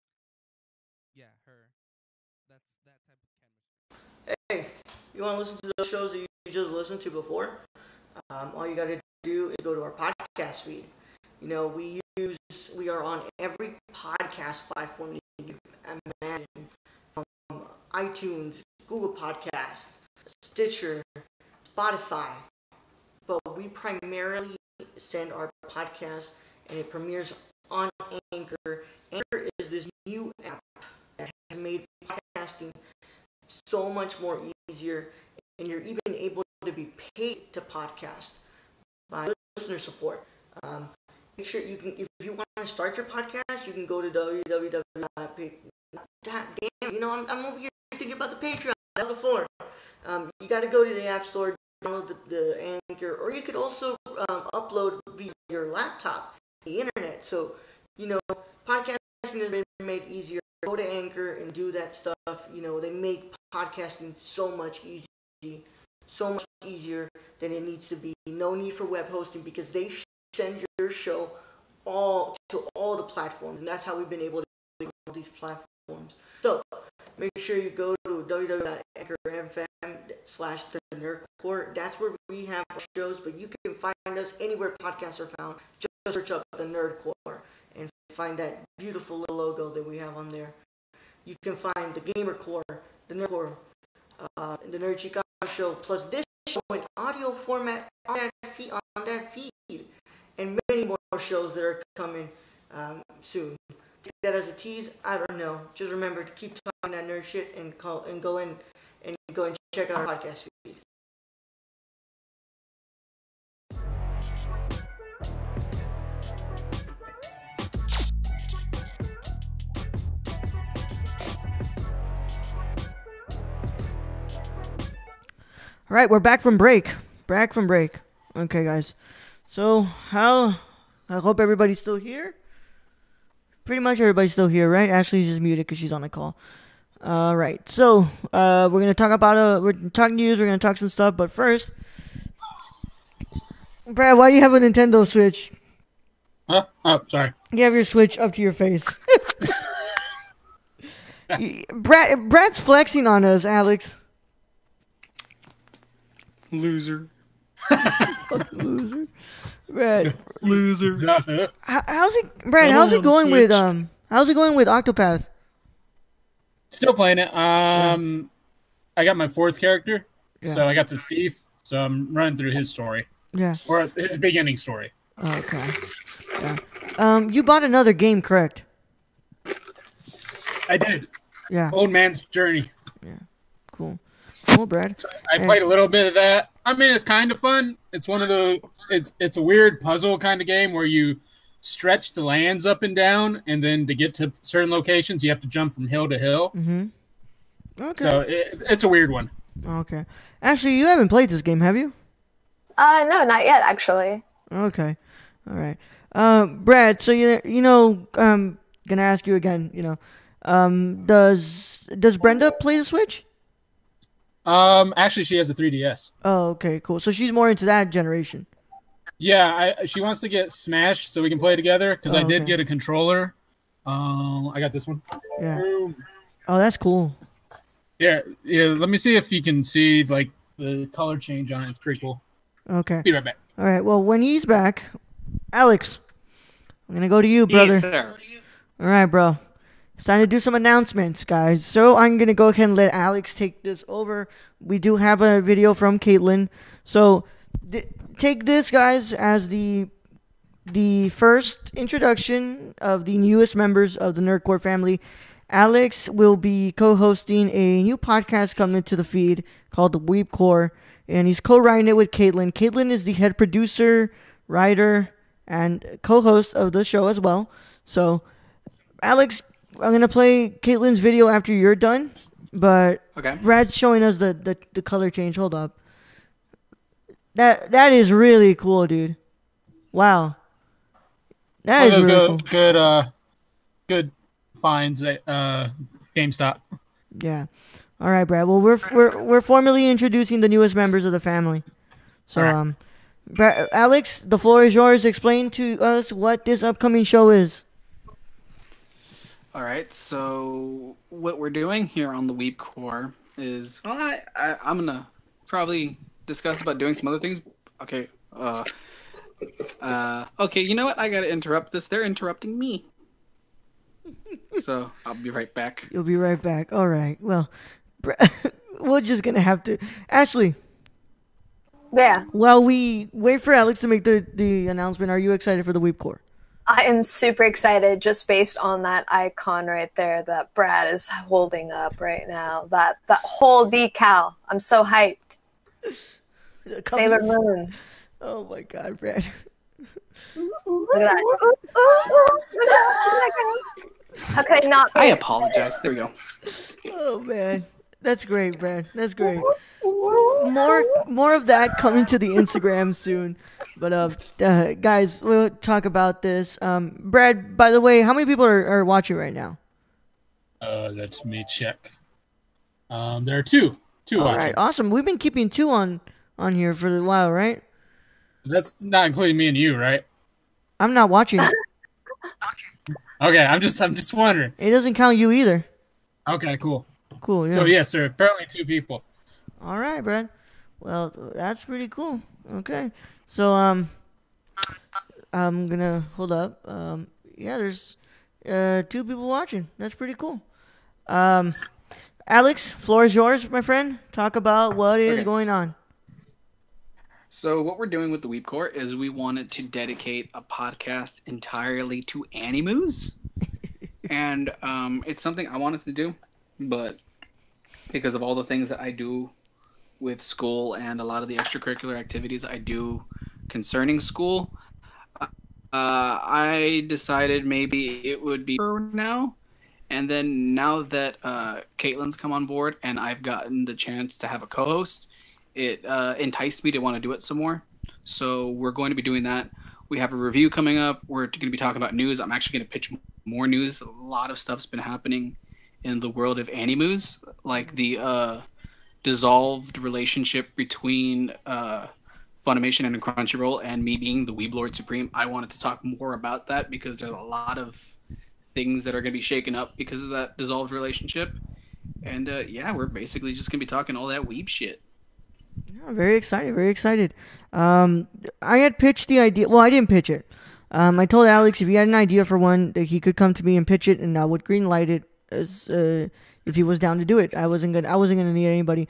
Yeah, her. That's that type of chemistry." Hey, you want to listen to those shows that you just listened to before? All you got to do is go to our podcast feed. You know, we are on every podcast platform you can imagine, from iTunes, Google Podcasts, Stitcher, Spotify. But we primarily send our podcast, and it premieres on Anchor. Anchor is this new app that has made podcasting so much more easier, and you're even able to be paid to podcast by listener support. Make sure you can, if you want to start your podcast, you can go to www.patreon. Damn, you know, I'm over here thinking about the Patreon before. You got to go to the App Store, download the Anchor, or you could also upload via your laptop, the internet. So, you know, podcasting has been made easier. Go to Anchor and do that stuff. You know, they make podcasting so much easier than it needs to be. No need for web hosting, because they send your show to all the platforms, and that's how we've been able to get all these platforms. So make sure you go to www.anchor.fm/thenerdcore. That's where we have our shows, but you can find us anywhere podcasts are found. Just search up the Nerdcore and find that beautiful little logo that we have on there. You can find the Gamer Core, the Nerdcore, the Nerd Chicano Show, plus this show in audio format on that feed, and many more shows that are coming soon. Take that as a tease. I don't know. Just remember to keep talking that nerd shit and go and check out our podcast feed. All right, we're back from break. Okay, guys. So, I hope everybody's still here. Pretty much everybody's still here, right? Ashley's just muted because she's on the call. All right. So, we're going to talk about, we're talking news. We're going to talk some stuff. But first, Brad, why do you have a Nintendo Switch? Huh? Oh, sorry. You have your Switch up to your face. Brad's flexing on us, Alex. Loser. Loser. Brad. Loser. How's it going with Octopath? Still playing it. I got my 4th character, so I got the thief. So I'm running through his story. Yeah. Or his beginning story. Okay. Yeah. You bought another game, correct? I did. Yeah. Old Man's Journey. Yeah. Cool, Brad. So I played a little bit of that. I mean, it's kind of fun. It's one of the. It's a weird puzzle kind of game where you stretch the lands up and down, and then to get to certain locations, you have to jump from hill to hill. Mm-hmm. Okay. So it's a weird one. Okay. Actually, you haven't played this game, have you? No, not yet, actually. Okay. All right. Brad, so gonna ask you again, does Brenda play the Switch? Actually, she has a 3DS. Oh, okay, cool. So she's more into that generation. Yeah, she wants to get Smash so we can play together because I did get a controller. I got this one. Yeah. Oh, that's cool. Yeah. Let me see if you can see like the color change on it. It's pretty cool. Okay. Be right back. All right. Well, when he's back, Alex, I'm gonna go to you, brother. Yes, sir. All right, bro. It's time to do some announcements, guys. So I'm going to go ahead and let Alex take this over. We do have a video from Caitlin. So take this, guys, as the first introduction of the newest members of the Nerdcore family. Alex will be co-hosting a new podcast coming to the feed called The Weebcore, and he's co-writing it with Caitlin. Caitlin is the head producer, writer, and co-host of the show as well. So, Alex, I'm going to play Caitlin's video after you're done, but okay. Brad's showing us the color change. Hold up. That is really cool, dude. Wow. That is really cool. Good finds at GameStop. Yeah. All right, Brad. Well, we're formally introducing the newest members of the family. So, right. Brad, Alex, the floor is yours. Explain to us what this upcoming show is. All right, so what we're doing here on the Weebcore is I'm gonna probably discuss about doing some other things. Okay, okay. You know what? I gotta interrupt this. They're interrupting me, so I'll be right back. You'll be right back. All right. Well, we're just gonna have to. Ashley. Yeah. While we wait for Alex to make the announcement, are you excited for the Weebcore? I am super excited just based on that icon right there that Brad is holding up right now. That whole decal. I'm so hyped. Sailor Moon. Oh my god, Brad. Look at that. How could I not? I apologize. There we go. Oh man. That's great, Brad. That's great. More of that coming to the Instagram soon. But guys, we'll talk about this. Brad, by the way, how many people are watching right now? Let me check. There are two watching. All right, awesome. We've been keeping 2 on here for a while, right? That's not including me and you, right? I'm not watching. Okay, I'm just wondering. It doesn't count you either. Okay, cool. cool. Yeah. So yes, there are apparently 2 people. All right, Brad. Well, that's pretty cool. Okay. So I'm gonna hold up. Yeah, there's 2 people watching. That's pretty cool. Alex, floor is yours, my friend. Talk about what is going on. So what we're doing with the Weeb Corps is we wanted to dedicate a podcast entirely to Animus. And it's something I wanted to do, but because of all the things that I do with school and a lot of the extracurricular activities I do concerning school, I decided maybe it would be for now. And then now that Caitlin's come on board and I've gotten the chance to have a co-host, it enticed me to want to do it some more. So we're going to be doing that. We have a review coming up. We're going to be talking about news. I'm actually going to pitch more news. A lot of stuff's been happening in the world of Animus, like the dissolved relationship between Funimation and Crunchyroll and me being the Weeb Lord Supreme. I wanted to talk more about that because there's a lot of things that are going to be shaken up because of that dissolved relationship. And yeah, we're basically just going to be talking all that weeb shit. Yeah, very excited, very excited. I had pitched the idea. Well, I didn't pitch it. I told Alex if he had an idea for one that he could come to me and pitch it, and I would greenlight it as if he was down to do it. I wasn't gonna need anybody.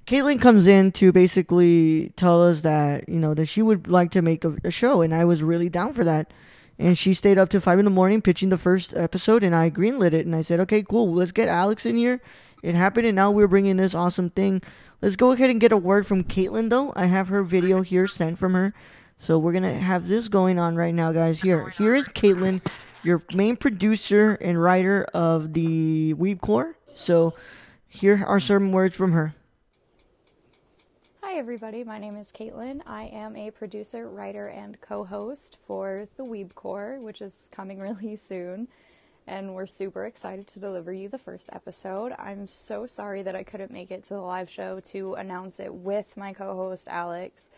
Caitlin comes in to basically tell us that that she would like to make a show, and I was really down for that. And she stayed up to 5 a.m. pitching the first episode, and I greenlit it. And I said, okay, cool, let's get Alex in here. It happened, and now we're bringing this awesome thing. Let's go ahead and get a word from Caitlin, though. I have her video here sent from her. So we're going to have this going on right now, guys. Here is Caitlin, your main producer and writer of the Weeb Corps. So here are some words from her. Hi everybody, my name is Caitlin. I am a producer, writer, and co-host for the Weeb Corps, which is coming really soon. And we're super excited to deliver you the first episode. I'm so sorry that I couldn't make it to the live show to announce it with my co-host Alex.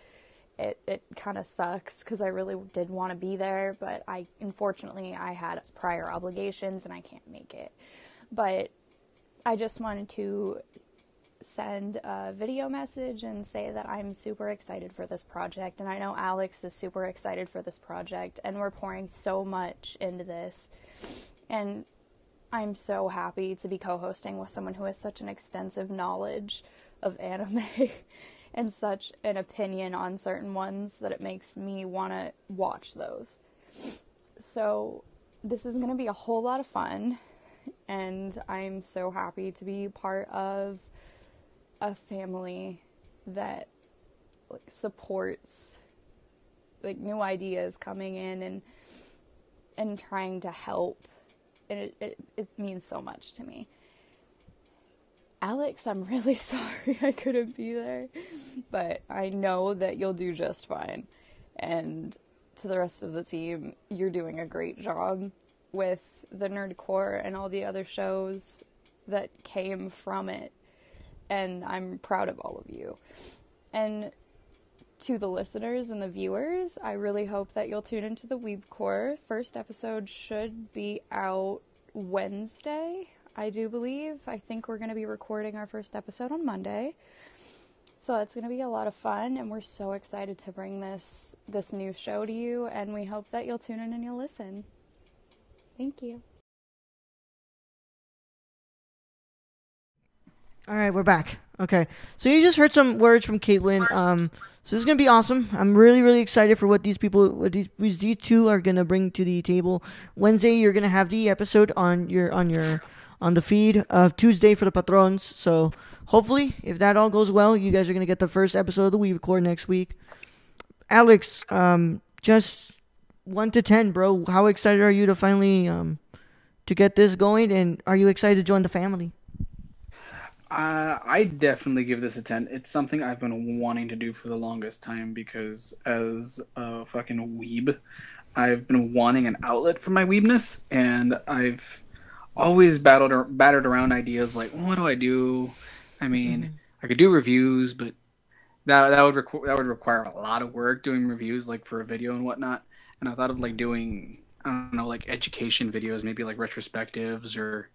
It kind of sucks because I really did want to be there, but unfortunately I had prior obligations and I can't make it. But I just wanted to send a video message and say that I'm super excited for this project, and I know Alex is super excited for this project, and we're pouring so much into this, and I'm so happy to be co-hosting with someone who has such an extensive knowledge of anime and such an opinion on certain ones that it makes me want to watch those. So this is going to be a whole lot of fun, and I'm so happy to be part of a family that supports new ideas coming in and trying to help, and it means so much to me. Alex, I'm really sorry I couldn't be there, but I know that you'll do just fine. And to the rest of the team, you're doing a great job with the Nerd Corps and all the other shows that came from it. And I'm proud of all of you. And to the listeners and the viewers, I really hope that you'll tune into the Weeb Corps. First episode should be out Wednesday, I do believe. I think we're going to be recording our first episode on Monday. So it's going to be a lot of fun, and we're so excited to bring this new show to you, and we hope that you'll tune in and you'll listen. Thank you. All right, we're back. Okay, so you just heard some words from Caitlin. So this is gonna be awesome. I'm really, really excited for what these two are gonna bring to the table. Wednesday, you're gonna have the episode on the feed. Tuesday for the patrons. So hopefully, if that all goes well, you guys are gonna get the first episode of the Weeb Corps next week. Alex, just 1 to 10, bro. How excited are you to finally to get this going, and are you excited to join the family? I definitely give this a 10. It's something I've been wanting to do for the longest time because as a fucking weeb, I've been wanting an outlet for my weebness, and I've always battered around ideas like, what do I do? I mean, I could do reviews, but that would require a lot of work doing reviews like for a video and whatnot. And I thought of doing, I don't know, education videos, maybe retrospectives or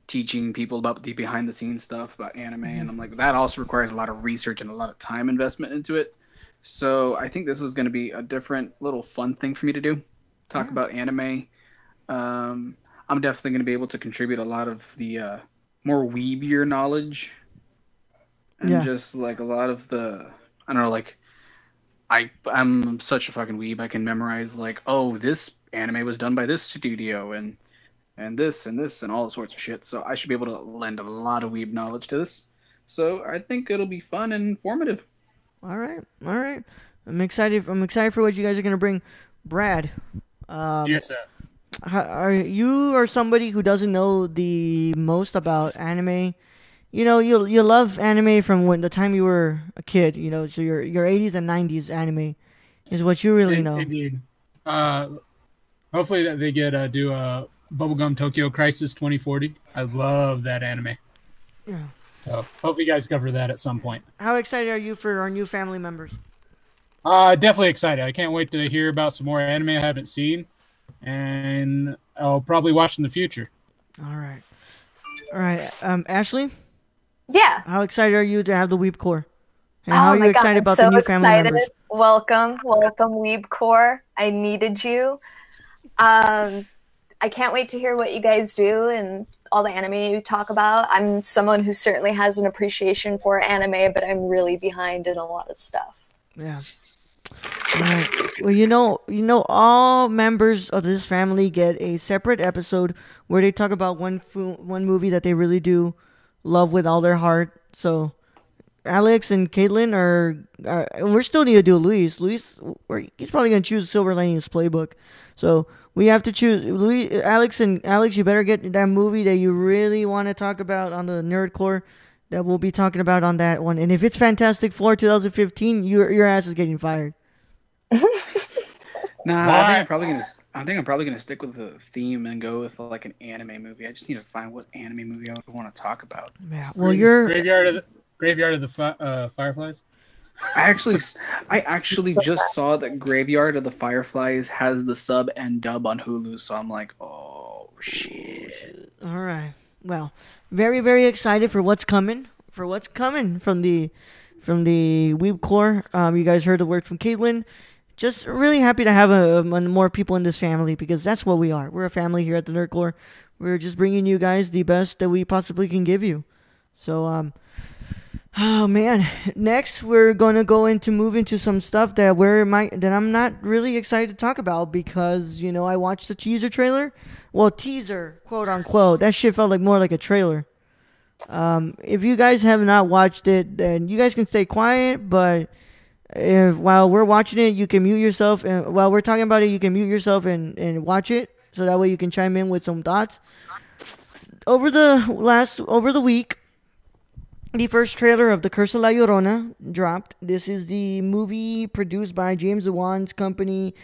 teaching people about the behind the scenes stuff about anime, and I'm like, that also requires a lot of research and a lot of time investment into it. So I think this is going to be a different little fun thing for me to do, talk about anime. I'm definitely going to be able to contribute a lot of the more weebier knowledge, and just like a lot of the, I don't know, like I'm such a fucking weeb. I can memorize like, oh, this anime was done by this studio, and this and this and all sorts of shit. So I should be able to lend a lot of weeb knowledge to this. So I think it'll be fun and informative. All right. I'm excited for what you guys are gonna bring, Brad. Yes, sir. You are somebody who doesn't know the most about anime. You know, you love anime from when the time you were a kid. You know, so your 80s and 90s anime is what you really know. Indeed. Hopefully that they get do a Bubblegum Tokyo Crisis 2040. I love that anime. Yeah. So hope you guys cover that at some point. How excited are you for our new family members? Definitely excited. I can't wait to hear about some more anime I haven't seen, and I'll probably watch in the future. All right. Ashley? Yeah. How excited are you to have the Weeb Core? And how are you excited about the new family members? Welcome, Weeb Core. I needed you. I can't wait to hear what you guys do and all the anime you talk about. I'm someone who certainly has an appreciation for anime, but I'm really behind in a lot of stuff. Yeah. Right. Well, you know, all members of this family get a separate episode where they talk about one movie that they really do love with all their heart. So, Alex and Caitlin we're still need to do Luis. He's probably gonna choose Silver Linings Playbook. So we have to choose Alex, you better get that movie that you really want to talk about on the Nerdcore that we'll be talking about on that one. And if it's Fantastic Four 2015, your ass is getting fired. Nah, I think I'm probably gonna stick with the theme and go with like an anime movie. I just need to find what anime movie I would want to talk about. Yeah, well, you're Graveyard of the Fireflies. I actually just saw that Graveyard of the Fireflies has the sub and dub on Hulu, so I'm like, oh shit. All right. Well, very, very excited for what's coming. From the Weeb Core. You guys heard the word from Caitlin. Just really happy to have more people in this family, because that's what we are. We're a family here at the Nerdcore. We're just bringing you guys the best that we possibly can give you. So, oh man. Next, we're gonna move into some stuff that I'm not really excited to talk about, because I watched the teaser trailer. Well, teaser, quote unquote. That shit felt more like a trailer. If you guys have not watched it, then you guys can stay quiet. But while we're watching it, you can mute yourself, and while we're talking about it, you can mute yourself and watch it, so that way you can chime in with some thoughts. Over the week, the first trailer of The Curse of La Llorona dropped. This is the movie produced by James Wan's company.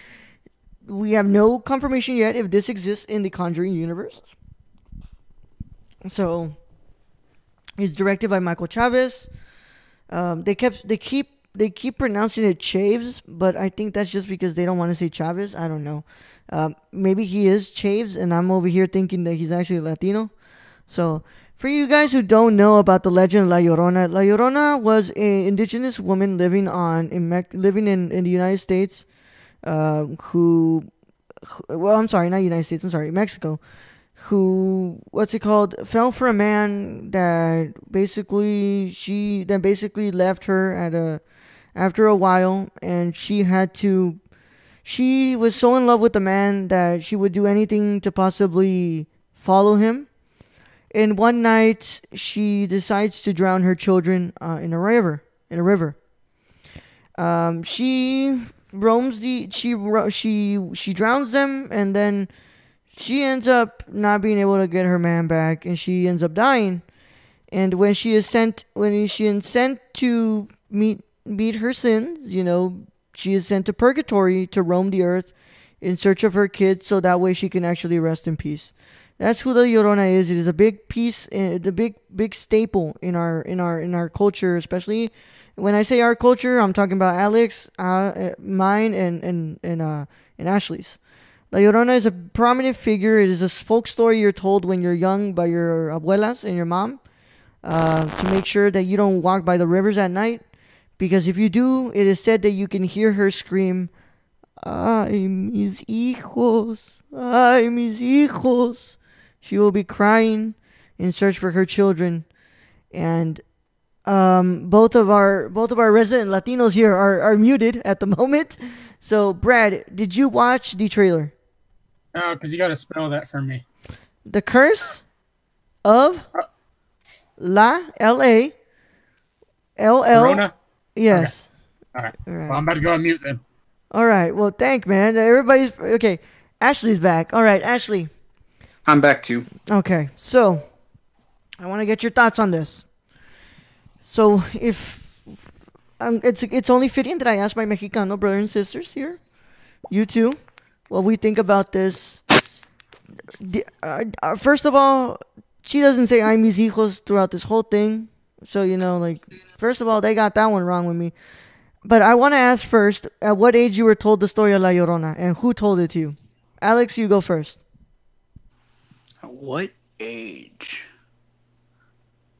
We have no confirmation yet if this exists in the Conjuring universe. So, it's directed by Michael Chavez. They keep pronouncing it Chaves, but I think that's just because they don't want to say Chavez. I don't know. Maybe he is Chaves, and I'm over here thinking that he's actually Latino. So, for you guys who don't know about the legend of La Llorona was an indigenous woman living in the United States, Mexico, who fell for a man that basically left her after a while, and she was so in love with the man that she would do anything to possibly follow him. And one night, she decides to drown her children in a river. She drowns them, and then she ends up not being able to get her man back, and she ends up dying. And when she is sent to meet her sins, she is sent to purgatory to roam the earth in search of her kids, so that way she can actually rest in peace. That's who the Llorona is. It is a big piece, the big staple in our culture, especially when I say our culture, I'm talking about Alex, mine, and Ashley's. La Llorona is a prominent figure. It is a folk story you're told when you're young by your abuelas and your mom to make sure that you don't walk by the rivers at night. Because if you do, it is said that you can hear her scream, "Ay, mis hijos, ay, mis hijos." She will be crying in search for her children. And both of our resident Latinos here are muted at the moment. So, Brad, did you watch the trailer? No, because you got to spell that for me. The Curse of La L-A L-L. Corona? Yes. Okay. All right. Well, I'm about to go on mute then. All right. Well, thank man. Everybody's okay. Ashley's back. All right, Ashley. I'm back too. Okay. So, I want to get your thoughts on this. So, if it's only fitting that I ask my Mexicano brothers and sisters here, you too, what we think about this. First of all, she doesn't say "ay mis hijos" throughout this whole thing. So, first of all, they got that one wrong with me. But I want to ask first, at what age you were told the story of La Llorona, and who told it to you? Alex, you go first. At what age?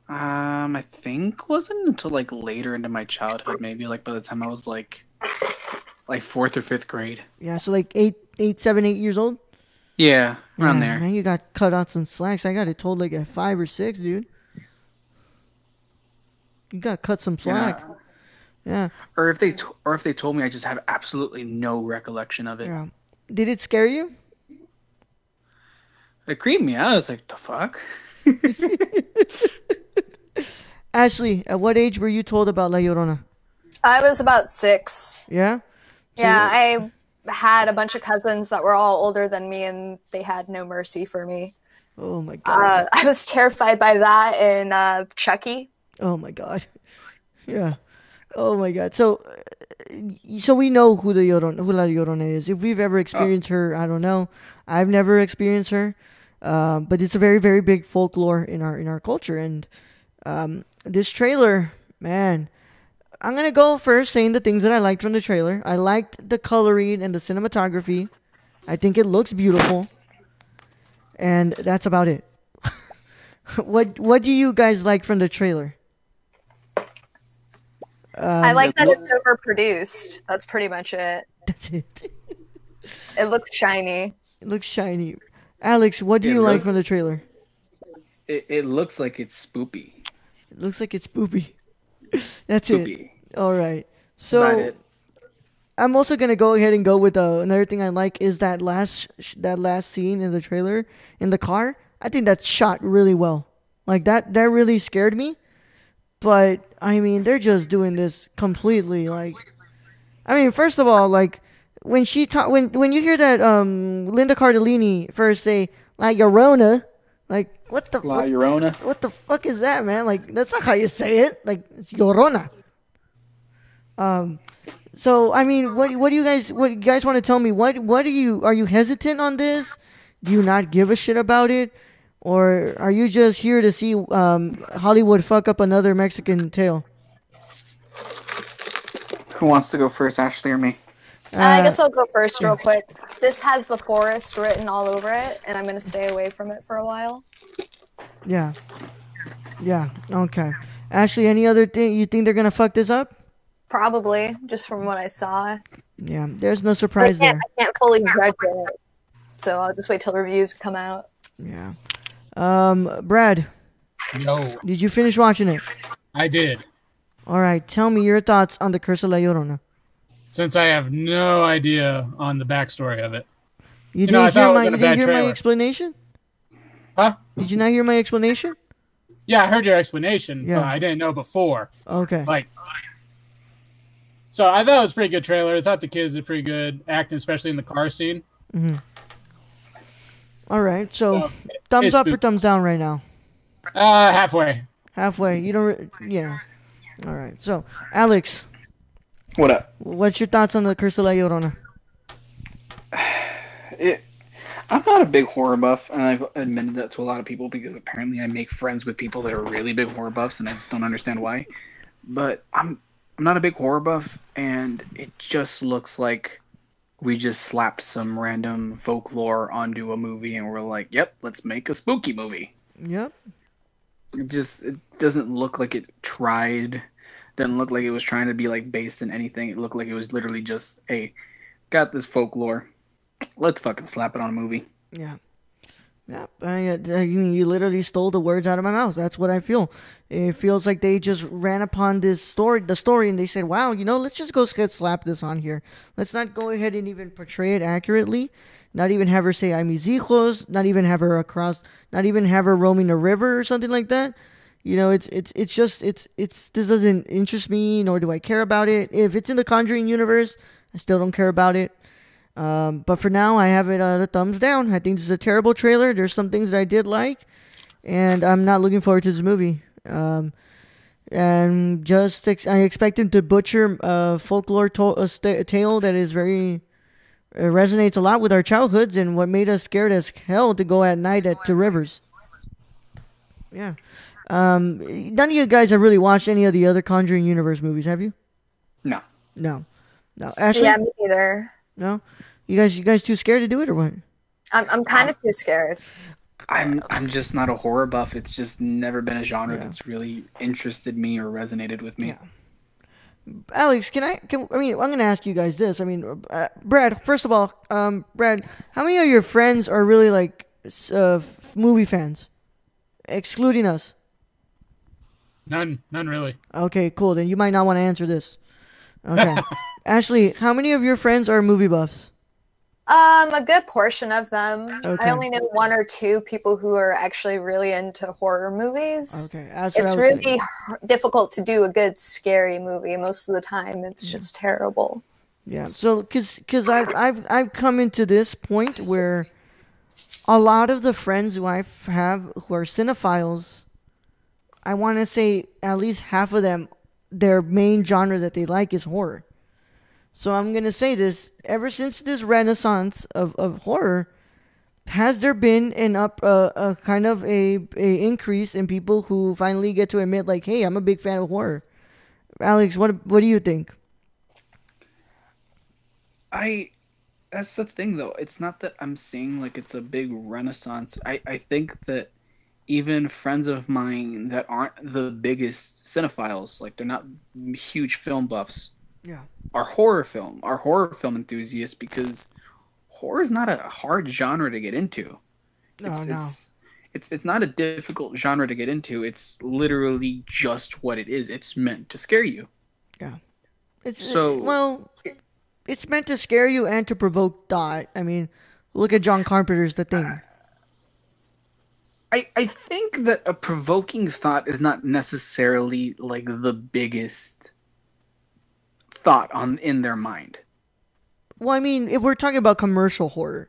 I think wasn't until like later into my childhood, maybe like by the time I was like 4th or 5th grade. Yeah, so like 7, 8 years old? Yeah, around there. Man, you got cutouts and slacks. I got it told like at 5 or 6, dude. You got cut some slack. Yeah. Or if they told me, I just have absolutely no recollection of it. Yeah. Did it scare you? It creeped me out. It's like, the fuck? Ashley, at what age were you told about La Llorona? I was about 6. Yeah? Yeah, I had a bunch of cousins that were all older than me, and they had no mercy for me. Oh, my God. I was terrified by that in Chucky. Oh, my God. Yeah. Oh, my God. So we know who La Llorona is. If we've ever experienced her, I don't know. I've never experienced her. But it's a very, very big folklore in our culture. And this trailer, man, I'm going to go first saying the things that I liked from the trailer. I liked the coloring and the cinematography. I think it looks beautiful. And that's about it. What do you guys like from the trailer? I like that it's overproduced. That's pretty much it. That's it. It looks shiny. It looks shiny. Alex, what do you like from the trailer? It looks like it's spoopy. It looks like it's spoopy. That's spoopy. It. All right. So I'm also gonna go ahead and go with another thing I like is that last scene in the trailer in the car. I think that's shot really well. Like that really scared me. But I mean, they're just doing this completely. Like, I mean, first of all, like when she when you hear that Linda Cardellini first say La Llorona, like what the La Llorona? What the fuck is that, man? Like that's not how you say it. Like it's Llorona. So I mean, what do you guys want to tell me? What are you hesitant on this? Do you not give a shit about it? Or are you just here to see Hollywood fuck up another Mexican tale? Who wants to go first, Ashley or me? I guess I'll go first real quick. This has the forest written all over it, and I'm going to stay away from it for a while. Yeah. Yeah, okay. Ashley, any other thing? You think they're going to fuck this up? Probably, just from what I saw. Yeah, there's no surprise there. I can't fully judge it, so I'll just wait till the reviews come out. Yeah. Brad. Yo. Did you finish watching it? I did. All right. Tell me your thoughts on the Curse of La Llorona. Since I have no idea on the backstory of it. You didn't hear my explanation? Huh? Did you not hear my explanation? Yeah, I heard your explanation, but I didn't know before. Okay. So I thought it was a pretty good trailer. I thought the kids did pretty good acting, especially in the car scene. Mm-hmm. All right, so thumbs up or thumbs down right now? Halfway. Halfway. You don't. Yeah. All right. So, Alex. What up? What's your thoughts on the Curse of La Llorona? I'm not a big horror buff, and I've admitted that to a lot of people because apparently I make friends with people that are really big horror buffs, and I just don't understand why. But I'm not a big horror buff, and it just looks like we just slapped some random folklore onto a movie and we're like, yep, let's make a spooky movie. Yep. It doesn't look like it tried. Doesn't look like it was trying to be like based in anything. It looked like it was literally just, hey, got this folklore. Let's fucking slap it on a movie. Yeah. Yeah, you literally stole the words out of my mouth. That's what I feel. It feels like they just ran upon the story, and they said, wow, let's just go slap this on here. Let's not go ahead and even portray it accurately. Not even have her say, "Ay mis hijos," not even have her roaming the river or something like that. This doesn't interest me, nor do I care about it. If it's in the Conjuring universe, I still don't care about it. But for now, I have it a thumbs down. I think this is a terrible trailer. There's some things that I did like, and I'm not looking forward to this movie. And I expect him to butcher a folklore tale that is very resonates a lot with our childhoods and what made us scared as hell to go at night to rivers. Yeah. None of you guys have really watched any of the other Conjuring Universe movies, have you? No. Ashley? Yeah, me neither. No? You guys too scared to do it or what? I'm kind of too scared. I'm just not a horror buff. It's just never been a genre that's really interested me or resonated with me. Yeah. Alex, I'm going to ask you guys this. Brad, first of all, Brad, how many of your friends are really like movie fans, excluding us? None really. Okay, cool. Then you might not want to answer this. Okay. Ashley, how many of your friends are movie buffs? A good portion of them. Okay. I only know one or two people who are actually really into horror movies. Okay, it's really difficult to do a good scary movie. Most of the time, it's just terrible. Yeah. So, because I've come into this point where a lot of the friends who I have who are cinephiles, I want to say at least half of them, their main genre that they like is horror. So I'm going to say this, ever since this renaissance of horror, has there been a kind of a increase in people who finally get to admit, like, hey, I'm a big fan of horror? Alex, what do you think? That's the thing, though. It's not that I'm seeing like it's a big renaissance. I think that even friends of mine that aren't the biggest cinephiles, like they're not huge film buffs, are horror film enthusiasts, because horror is not a hard genre to get into. It's not a difficult genre to get into. It's literally just what it is. It's meant to scare you. Yeah. It's meant to scare you and to provoke thought. I mean, look at John Carpenter's The Thing. I think that a provoking thought is not necessarily like the biggest thought in their mind. Well, I mean, if we're talking about commercial horror.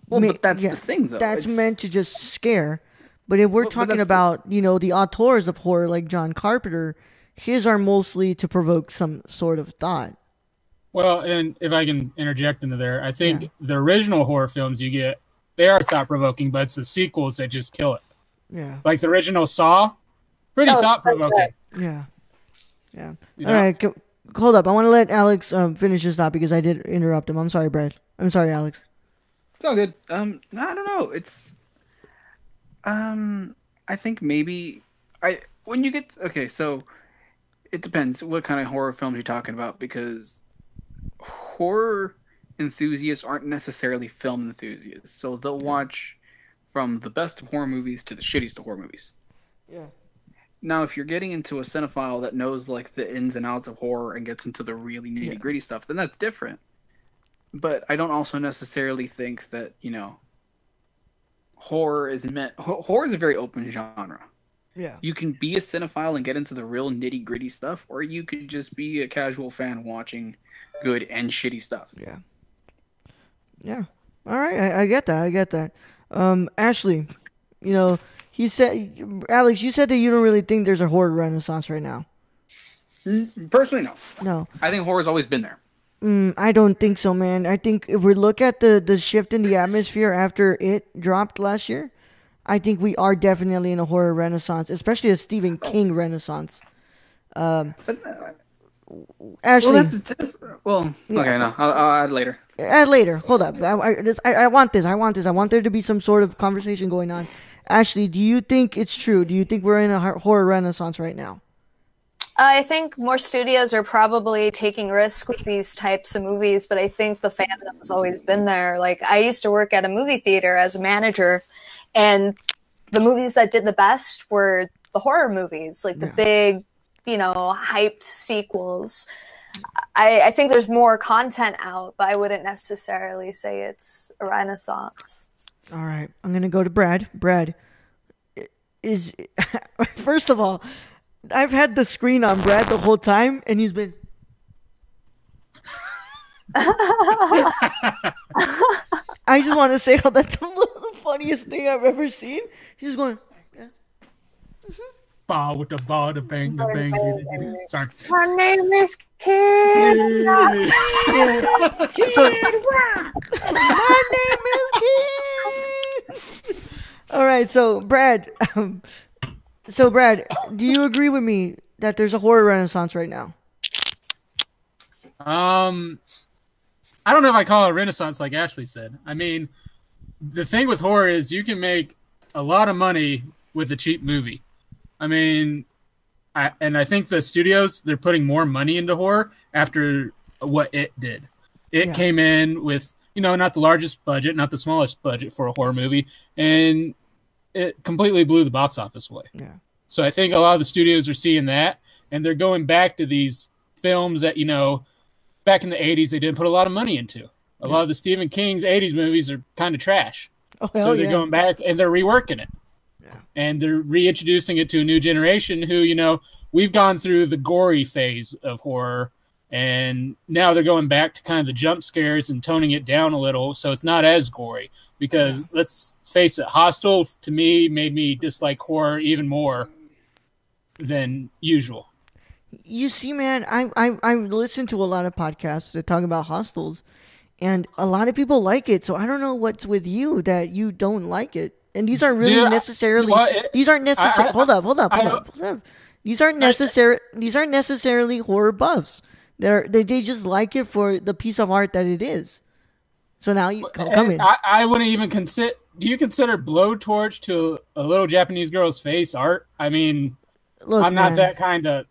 Well, but that's the thing, though. That's meant to just scare. But if we're talking about, the auteurs of horror like John Carpenter, his are mostly to provoke some sort of thought. Well, and if I can interject into there, I think the original horror films you get, they are thought-provoking, but it's the sequels that just kill it. Yeah. Like the original Saw, pretty thought-provoking. Yeah. Yeah. All right, hold up. I want to let Alex finish his thought because I did interrupt him. I'm sorry, Brad. I'm sorry, Alex. It's all good. I don't know. It's I think maybe when you get so it depends what kind of horror films you're talking about, because horror enthusiasts aren't necessarily film enthusiasts, so they'll watch from the best of horror movies to the shittiest of horror movies. Yeah. Now, if you're getting into a cinephile that knows like the ins and outs of horror and gets into the really nitty gritty stuff, then that's different. But I don't also necessarily think that horror is a very open genre. Yeah. You can be a cinephile and get into the real nitty gritty stuff, or you could just be a casual fan watching good and shitty stuff. Yeah. Yeah. All right. I get that. Ashley, Alex, you said that you don't really think there's a horror renaissance right now. Personally, no. No. I think horror's always been there. I don't think so, man. I think if we look at the shift in the atmosphere after it dropped last year, I think we are definitely in a horror renaissance, especially a Stephen King renaissance. Ashley. Okay, no, I'll add later. Add later. Hold up. I want this. I want there to be some sort of conversation going on. Ashley, do you think it's true? Do you think we're in a horror renaissance right now? I think more studios are probably taking risks with these types of movies, but I think the fandom's always been there. Like, I used to work at a movie theater as a manager, and the movies that did the best were the horror movies, like the big, hyped sequels. I think there's more content out, but I wouldn't necessarily say it's a renaissance. All right. I'm going to go to Brad. Brad, first of all, I've had the screen on Brad the whole time, and he's been... I just want to say how that's the funniest thing I've ever seen. He's just going... Ball with the ball, the bang, the bang. Sorry. My name is Kid Rock. My name is Kid. All right, so Brad... Brad, do you agree with me that there's a horror renaissance right now? I don't know if I call it a renaissance like Ashley said. I mean, the thing with horror is you can make a lot of money with a cheap movie. I mean, I think the studios, they're putting more money into horror after what It did. It came in with, not the largest budget, not the smallest budget for a horror movie, and it completely blew the box office away. Yeah. So I think a lot of the studios are seeing that, and they're going back to these films that, back in the 80s, they didn't put a lot of money into. A lot of the Stephen King's 80s movies are kind of trash. So they're going back and they're reworking it. Yeah. And they're reintroducing it to a new generation who, we've gone through the gory phase of horror, and now they're going back to kind of the jump scares and toning it down a little so it's not as gory. Because let's face it, Hostel, to me, made me dislike horror even more than usual. You see, man, I listen to a lot of podcasts that talk about Hostels, and a lot of people like it. So I don't know what's with you that you don't like it. And these aren't really necessarily. These aren't necessarily. Hold up. These aren't necessary. These aren't necessarily horror buffs. They just like it for the piece of art that it is. So now you come in. I wouldn't even consider. Do you consider Blowtorch to a little Japanese girl's face art? I mean, look, I'm not that kind of,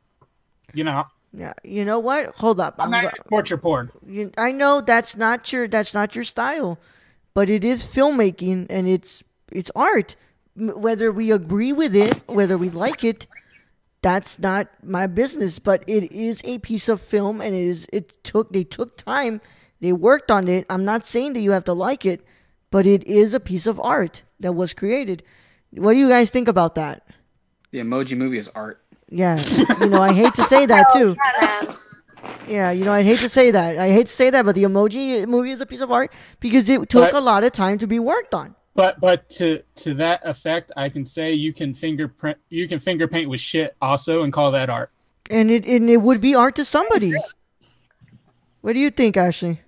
Yeah, you know what? Hold up. I'm not torture porn. I know that's not your style, but it is filmmaking and it's art. Whether we agree with it, whether we like it, that's not my business. But it is a piece of film, and they took time. They worked on it. I'm not saying that you have to like it, but it is a piece of art that was created. What do you guys think about that? The Emoji Movie is art. Yeah, I hate to say that too. Yeah, I hate to say that. But the Emoji Movie is a piece of art because it took a lot of time to be worked on. But to that effect, I can say you can finger paint with shit also and call that art. And it would be art to somebody. What do you think, Ashley?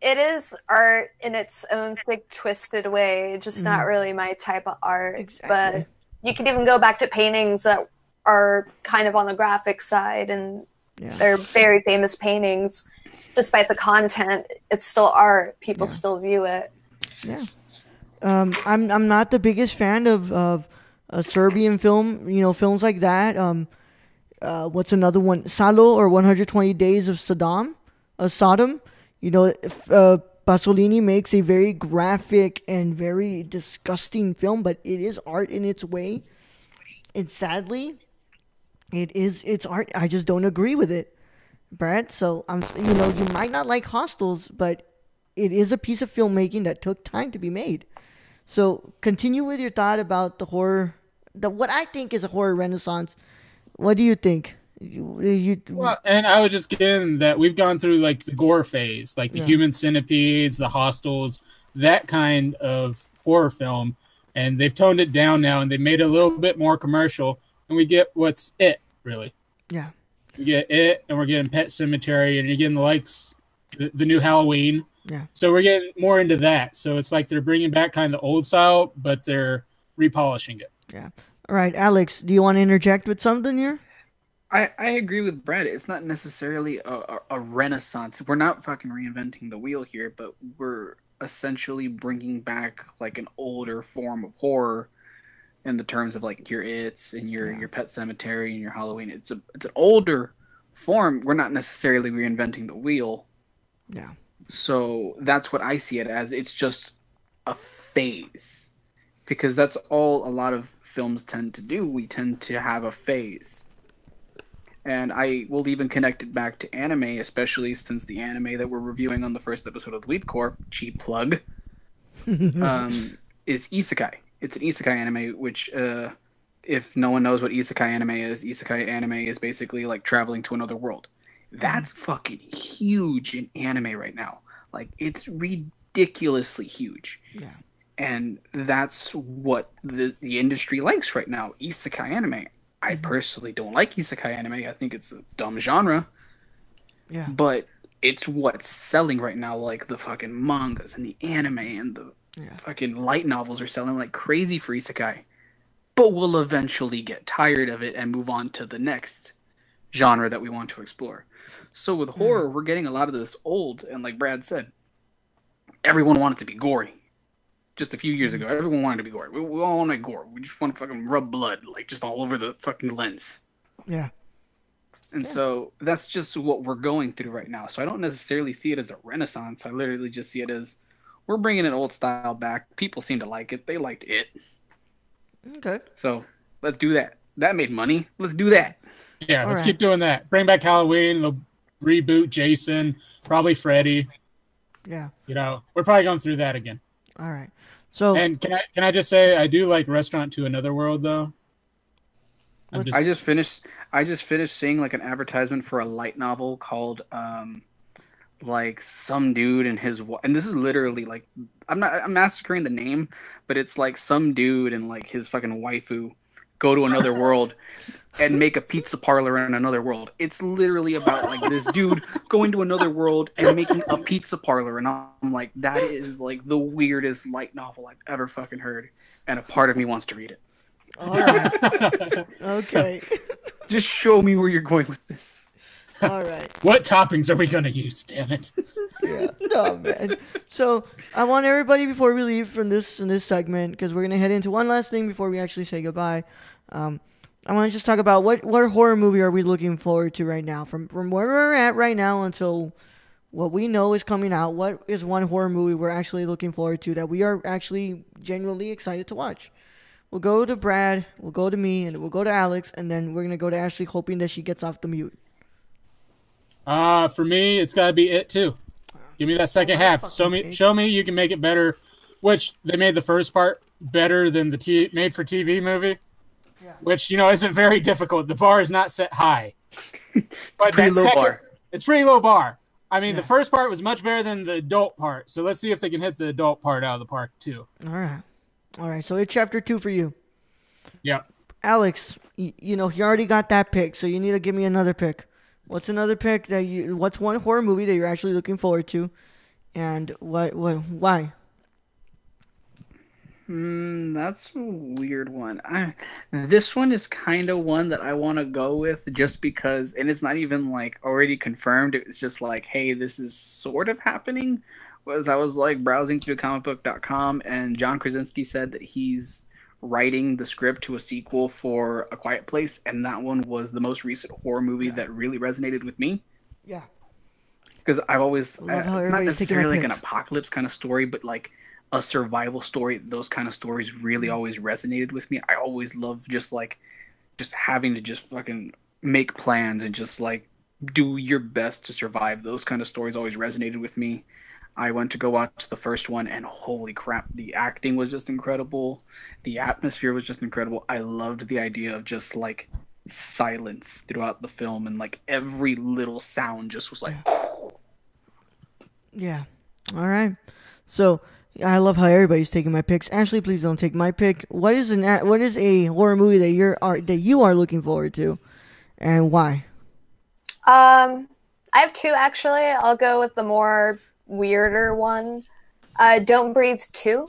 It is art in its own sick, twisted way, just not really my type of art. Exactly. But you can even go back to paintings that are kind of on the graphic side, and they're very famous paintings. Despite the content, it's still art. People still view it. Yeah. I'm not the biggest fan of a Serbian film, films like that. What's another one? Salo, or 120 Days of Sodom. Pasolini makes a very graphic and very disgusting film, but it is art in its way. And sadly, it's art. I just don't agree with it, Brad. So you might not like Hostels, but it is a piece of filmmaking that took time to be made. So continue with your thought about the horror, what I think is a horror renaissance. What do you think? Well, and I was just getting that we've gone through like the gore phase, like the Human Centipedes, the Hostels, that kind of horror film, and they've toned it down now and they made it a little bit more commercial, and we get what's It, really. Yeah. We get It, and we're getting Pet Sematary, and you're getting the likes, the new Halloween. Yeah. So we're getting more into that. So it's like they're bringing back kind of the old style, but they're repolishing it. Yeah. All right, Alex, do you want to interject with something here? I agree with Brad. It's not necessarily a renaissance. We're not fucking reinventing the wheel here, but we're essentially bringing back like an older form of horror in the terms of like your It's and your Pet Cemetery and your Halloween. It's an older form. We're not necessarily reinventing the wheel. Yeah. So that's what I see it as. It's just a phase, because that's all a lot of films tend to do. We tend to have a phase. And I will even connect it back to anime, especially since the anime that we're reviewing on the first episode of the Weeb Corps, cheap plug, is Isekai. It's an Isekai anime, which, if no one knows what Isekai anime is basically like traveling to another world. That's fucking huge in anime right now. Like, it's ridiculously huge. Yeah. And that's what the industry likes right now, Isekai anime. I personally don't like Isekai anime. I think it's a dumb genre. Yeah. But it's what's selling right now. Like, the fucking mangas and the anime and the fucking light novels are selling like crazy for Isekai. But we'll eventually get tired of it and move on to the next genre that we want to explore. So with horror, we're getting a lot of this old, and like Brad said, everyone wanted to be gory. Just a few years ago, everyone wanted to be gory. We all want to gore. We just want to fucking rub blood, like, just all over the fucking lens. Yeah. And so that's just what we're going through right now. So I don't necessarily see it as a renaissance. I literally just see it as we're bringing an old style back. People seem to like it. They liked it. Okay. So let's do that. That made money. Let's do that. Yeah, let's keep doing that. Bring back Halloween. They'll reboot Jason, probably Freddy. Yeah. You know, we're probably going through that again. All right. So, and can I just say I do like Restaurant to Another World though. I just finished seeing like an advertisement for a light novel called like some dude and his and this is literally like I'm massacring the name, but it's like some dude and like his fucking waifu go to another world and make a pizza parlor in another world. It's literally about like this dude going to another world and making a pizza parlor, and I'm like, that is like the weirdest light novel I've ever fucking heard, and a part of me wants to read it. All right. Okay. Just show me where you're going with this. All right. What toppings are we going to use? Damn it. Yeah. No, man. So I want everybody, before we leave from this segment, because we're gonna head into one last thing before we actually say goodbye. I want to just talk about what horror movie are we looking forward to right now, from where we're at right now until what we know is coming out. What is one horror movie we're actually looking forward to that we are actually genuinely excited to watch? We'll go to Brad, we'll go to me, and we'll go to Alex, and then we're gonna go to Ashley, hoping that she gets off the mute. For me, it's got to be It too. Give me that second half. Show me you can make it better. Which they made the first part better than the made-for-TV movie. Yeah. Which, you know, isn't very difficult. The bar is not set high. But it's pretty low bar. I mean, the first part was much better than the adult part. So let's see if they can hit the adult part out of the park too. All right. So it's chapter 2 for you. Yep. Alex, you know, you already got that pick, so you need to give me another pick. What's another pick what's one horror movie that you're actually looking forward to, and why? That's a weird one. This one is kind of one that I want to go with just because, and it's not even like already confirmed. It's just like, hey, this is sort of happening. I was like browsing through comicbook.com, and John Krasinski said that he's writing the script to a sequel for A Quiet Place, and that one was the most recent horror movie that really resonated with me. Yeah. Because I've always, not necessarily like an apocalypse kind of story, but like a survival story, those kind of stories really always resonated with me. I always love just having to just fucking make plans and just like do your best to survive. Those kind of stories always resonated with me. I went to go watch the first one, and holy crap, the acting was just incredible. The atmosphere was just incredible. I loved the idea of just like silence throughout the film, and like every little sound just was like. Yeah. All right. So I love how everybody's taking my picks. Ashley, please don't take my pick. What is a horror movie that you are looking forward to, and why? I have two actually. I'll go with the more weirder one. Don't Breathe 2.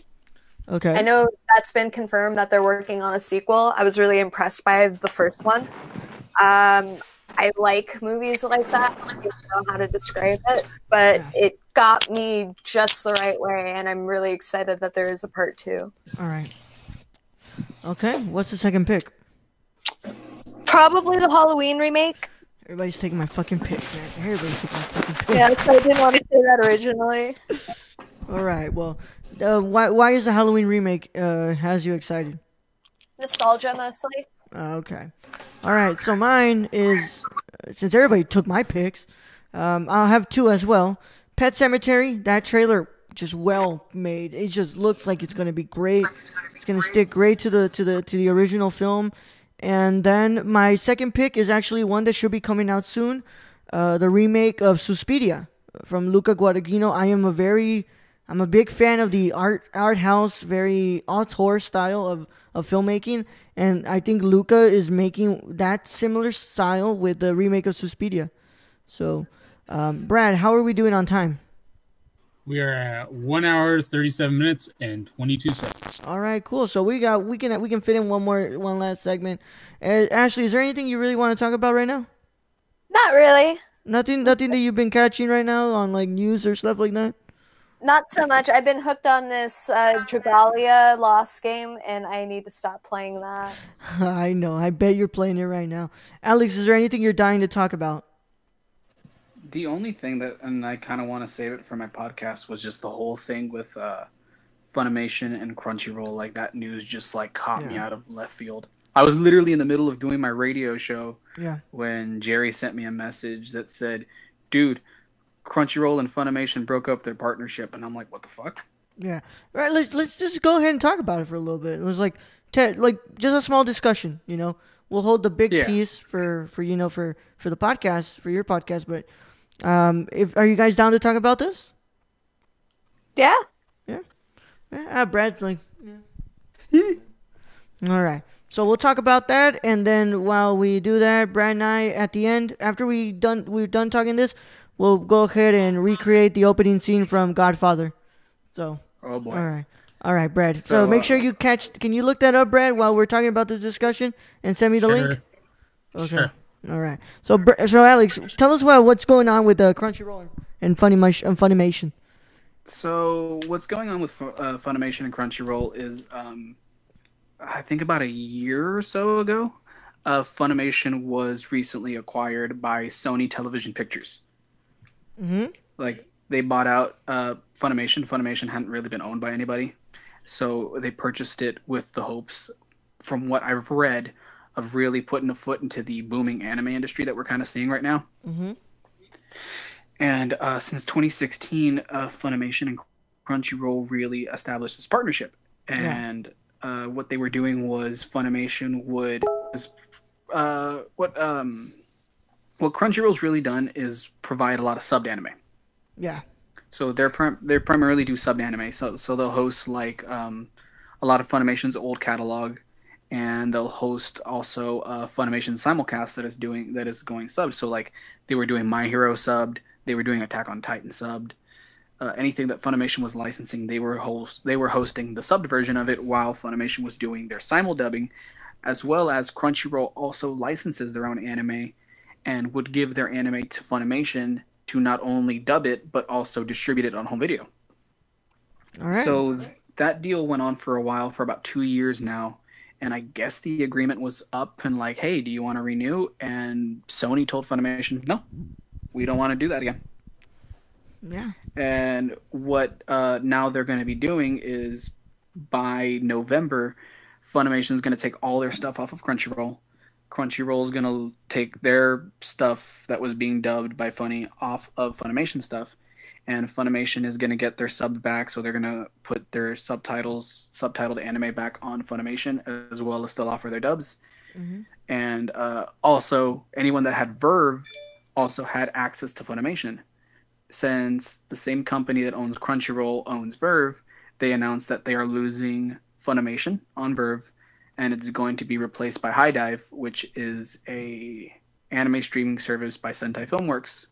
Okay. I know that's been confirmed that they're working on a sequel. I was really impressed by the first one. I like movies like that. I don't know how to describe it, but it got me just the right way, and I'm really excited that there is a part 2. All right. Okay, what's the second pick? Probably the Halloween remake. Everybody's taking my fucking picks, man. Everybody's taking my fucking picks. Yeah, so I didn't want to say that originally. All right, well, why is the Halloween remake has you excited? Nostalgia, mostly. Okay. All right, so mine is, since everybody took my picks, I'll have 2 as well. Pet Sematary, that trailer just well made. It just looks like it's gonna be great. It's gonna stick great to the original film. And then my second pick is actually one that should be coming out soon. The remake of Suspiria from Luca Guadagnino. I'm a big fan of the art house, very auteur style of filmmaking, and I think Luca is making that similar style with the remake of Suspiria. So, Brad, how are we doing on time? We are at 1 hour, 37 minutes, and 22 seconds. All right, cool. So we can fit in one last segment. Ashley, is there anything you really want to talk about right now? Not really. Nothing that you've been catching right now on like news or stuff like that? Not so much. I've been hooked on this Dragalia Lost game, and I need to stop playing that. I know. I bet you're playing it right now. Alex, is there anything you're dying to talk about? The only thing that, and I kind of want to save it for my podcast, was just the whole thing with Funimation and Crunchyroll. Like, that news just like caught me out of left field. I was literally in the middle of doing my radio show when Jerry sent me a message that said, "Dude, Crunchyroll and Funimation broke up their partnership," and I'm like, "What the fuck?" Yeah, all right. Let's just go ahead and talk about it for a little bit. It was like just a small discussion. You know, we'll hold the big piece for the podcast, for your podcast. But are you guys down to talk about this? Yeah. Brad's like, yeah. All right. So we'll talk about that, and then while we do that, Brad and I, at the end, after we're done talking this, we'll go ahead and recreate the opening scene from Godfather. So. Oh boy. All right, Brad. So make sure you can you look that up, Brad, while we're talking about this discussion, and send me the link? Okay. Sure. All right. So Alex, tell us what's going on with Crunchyroll and Funimation. So what's going on with Funimation and Crunchyroll is, I think about a year or so ago, Funimation was recently acquired by Sony Television Pictures. Mm-hmm. Like, they bought out Funimation. Funimation hadn't really been owned by anybody, so they purchased it with the hopes, from what I've read, of really putting a foot into the booming anime industry that we're kind of seeing right now. Mm-hmm. And since 2016, Funimation and Crunchyroll really established this partnership. And what they were doing was Funimation would what Crunchyroll's really done is provide a lot of subbed anime. Yeah. So they primarily do subbed anime. So they'll host like a lot of Funimation's old catalog, and they'll host also Funimation simulcast that is going subbed. So like they were doing My Hero subbed, they were doing Attack on Titan subbed. Anything that Funimation was licensing, they were hosting the subbed version of it, while Funimation was doing their simuldubbing, as well as Crunchyroll also licenses their own anime and would give their anime to Funimation to not only dub it, but also distribute it on home video. All right. So that deal went on for a while, for about 2 years now, and I guess the agreement was up and like, hey, do you want to renew? And Sony told Funimation, no, we don't want to do that again. Yeah. And what now they're going to be doing is, by November, Funimation is going to take all their stuff off of Crunchyroll. Crunchyroll is going to take their stuff that was being dubbed by Funny off of Funimation stuff, and Funimation is going to get their sub back, so they're going to put their subtitled anime back on Funimation, as well as still offer their dubs. Mm-hmm. And also, anyone that had Verve also had access to Funimation. Since the same company that owns Crunchyroll owns Verve, they announced that they are losing Funimation on Verve, and it's going to be replaced by HIDIVE, which is a anime streaming service by Sentai Filmworks.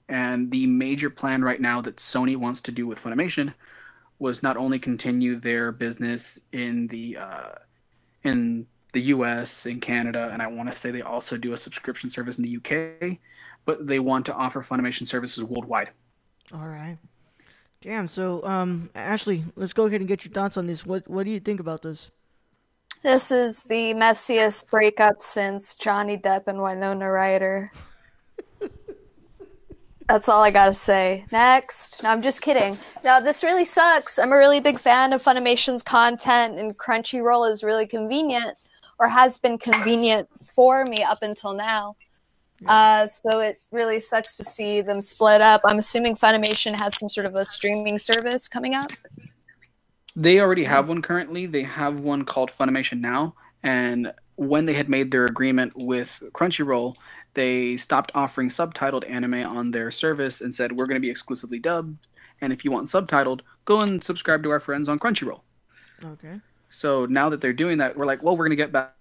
And the major plan right now that Sony wants to do with Funimation was not only continue their business in the the US and Canada, and I want to say they also do a subscription service in the UK, but they want to offer Funimation services worldwide. All right. Damn. So, Ashley, let's go ahead and get your thoughts on this. What do you think about this? This is the messiest breakup since Johnny Depp and Winona Ryder. That's all I gotta say. Next. No, I'm just kidding. No, this really sucks. I'm a really big fan of Funimation's content, and Crunchyroll is really convenient, or has been convenient for me up until now. So it really sucks to see them split up. I'm assuming Funimation has some sort of a streaming service coming up. They already have one currently. They have one called Funimation Now, and when they had made their agreement with Crunchyroll, they stopped offering subtitled anime on their service and said, we're going to be exclusively dubbed, and if you want subtitled, go and subscribe to our friends on Crunchyroll. Okay. So now that they're doing that, we're like, well, we're going to get back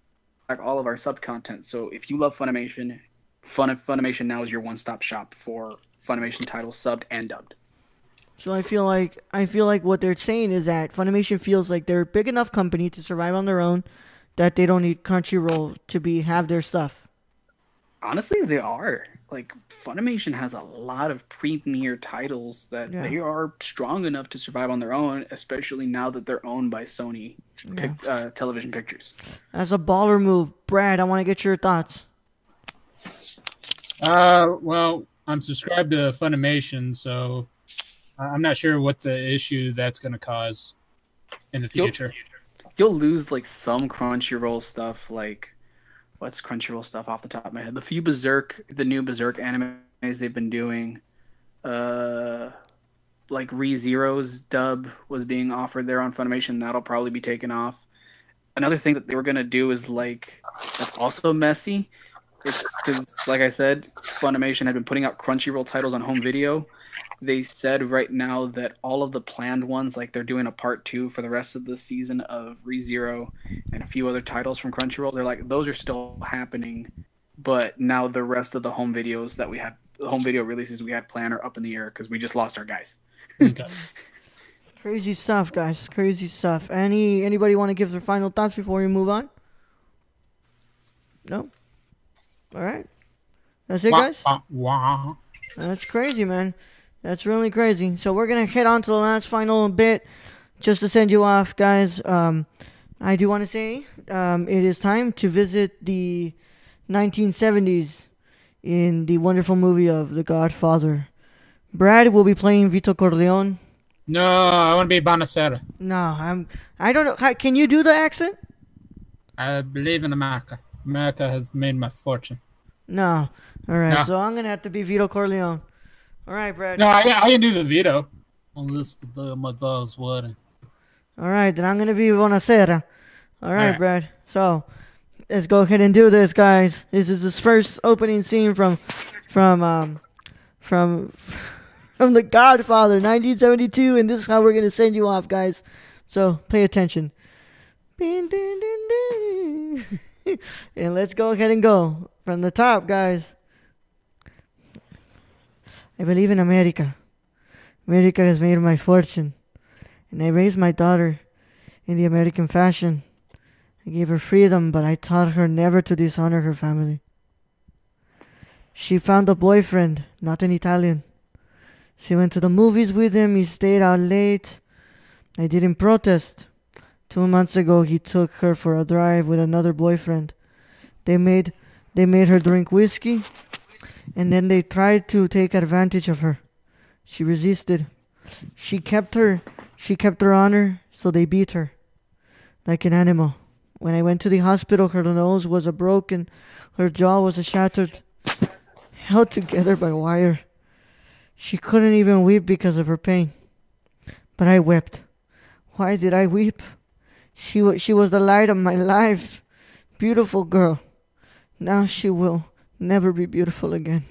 all of our sub content. So if you love Funimation, Funimation Now is your one-stop shop for Funimation titles subbed and dubbed. So I feel like what they're saying is that Funimation feels like they're a big enough company to survive on their own, that they don't need Crunchyroll to have their stuff. Honestly, they are. Like, Funimation has a lot of premier titles that they are strong enough to survive on their own, especially now that they're owned by Sony Television Pictures. That's a baller move. Brad, I want to get your thoughts. Well, I'm subscribed to Funimation, so I'm not sure what the issue that's going to cause in the future. You'll lose, like, some Crunchyroll stuff, like... What's Crunchyroll stuff off the top of my head? The new Berserk animes they've been doing, like ReZero's dub was being offered there on Funimation. That'll probably be taken off. Another thing that they were gonna do is that's also messy. It's because, like I said, Funimation had been putting out Crunchyroll titles on home video. They said right now that all of the planned ones, like they're doing a part 2 for the rest of the season of ReZero and a few other titles from Crunchyroll, they're like, those are still happening, but now the rest of the home videos that we had, the home video releases we had planned are up in the air because we just lost our guys. Okay. It's crazy stuff, guys. Crazy stuff. Anybody want to give their final thoughts before we move on? No? All right. That's it, guys? That's crazy, man. That's really crazy. So we're going to head on to the last final bit just to send you off, guys. I do want to say it is time to visit the 1970s in the wonderful movie of The Godfather. Brad will be playing Vito Corleone. No, I want to be Bonacera. No, I don't know. Can you do the accent? I believe in America. America has made my fortune. No. All right, so I'm going to have to be Vito Corleone. All right, Brad. No, I can do the Vito. Unless my dog's wedding. All right, then I'm going to be Bonacera. All right, Brad. So, let's go ahead and do this, guys. This is his first opening scene from The Godfather, 1972, and this is how we're going to send you off, guys. So, pay attention. And let's go ahead and go from the top, guys. I believe in America. America has made my fortune. And I raised my daughter in the American fashion. I gave her freedom, but I taught her never to dishonor her family. She found a boyfriend, not an Italian. She went to the movies with him. He stayed out late. I didn't protest. 2 months ago, he took her for a drive with another boyfriend. They made her drink whiskey. And then they tried to take advantage of her. She resisted. She kept her honor, so they beat her like an animal. When I went to the hospital, her nose was broken, her jaw was shattered, held together by wire. She couldn't even weep because of her pain. But I wept. Why did I weep? She was the light of my life. Beautiful girl. Now she will never be beautiful again.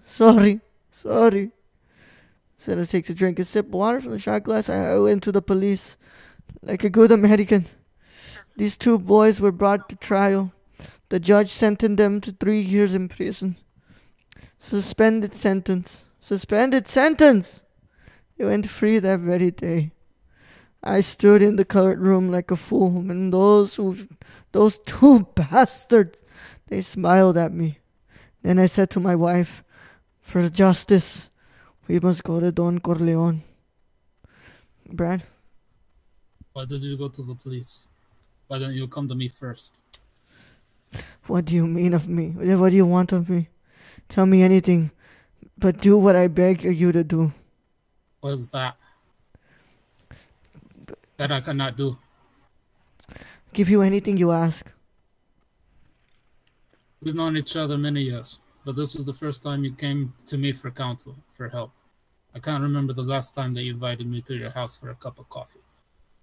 Sorry. Said I take a drink, a sip of water from the shot glass. I went to the police like a good American. These 2 boys were brought to trial. The judge sentenced them to 3 years in prison. Suspended sentence. They went free that very day. I stood in the courtroom like a fool, and those two bastards, they smiled at me. Then I said to my wife, for justice, we must go to Don Corleone. Brad? Why did you go to the police? Why don't you come to me first? What do you mean of me? What do you want of me? Tell me anything, but do what I beg you to do. What is that? That I cannot do. Give you anything you ask. We've known each other many years, but this is the first time you came to me for counsel, for help. I can't remember the last time that you invited me to your house for a cup of coffee,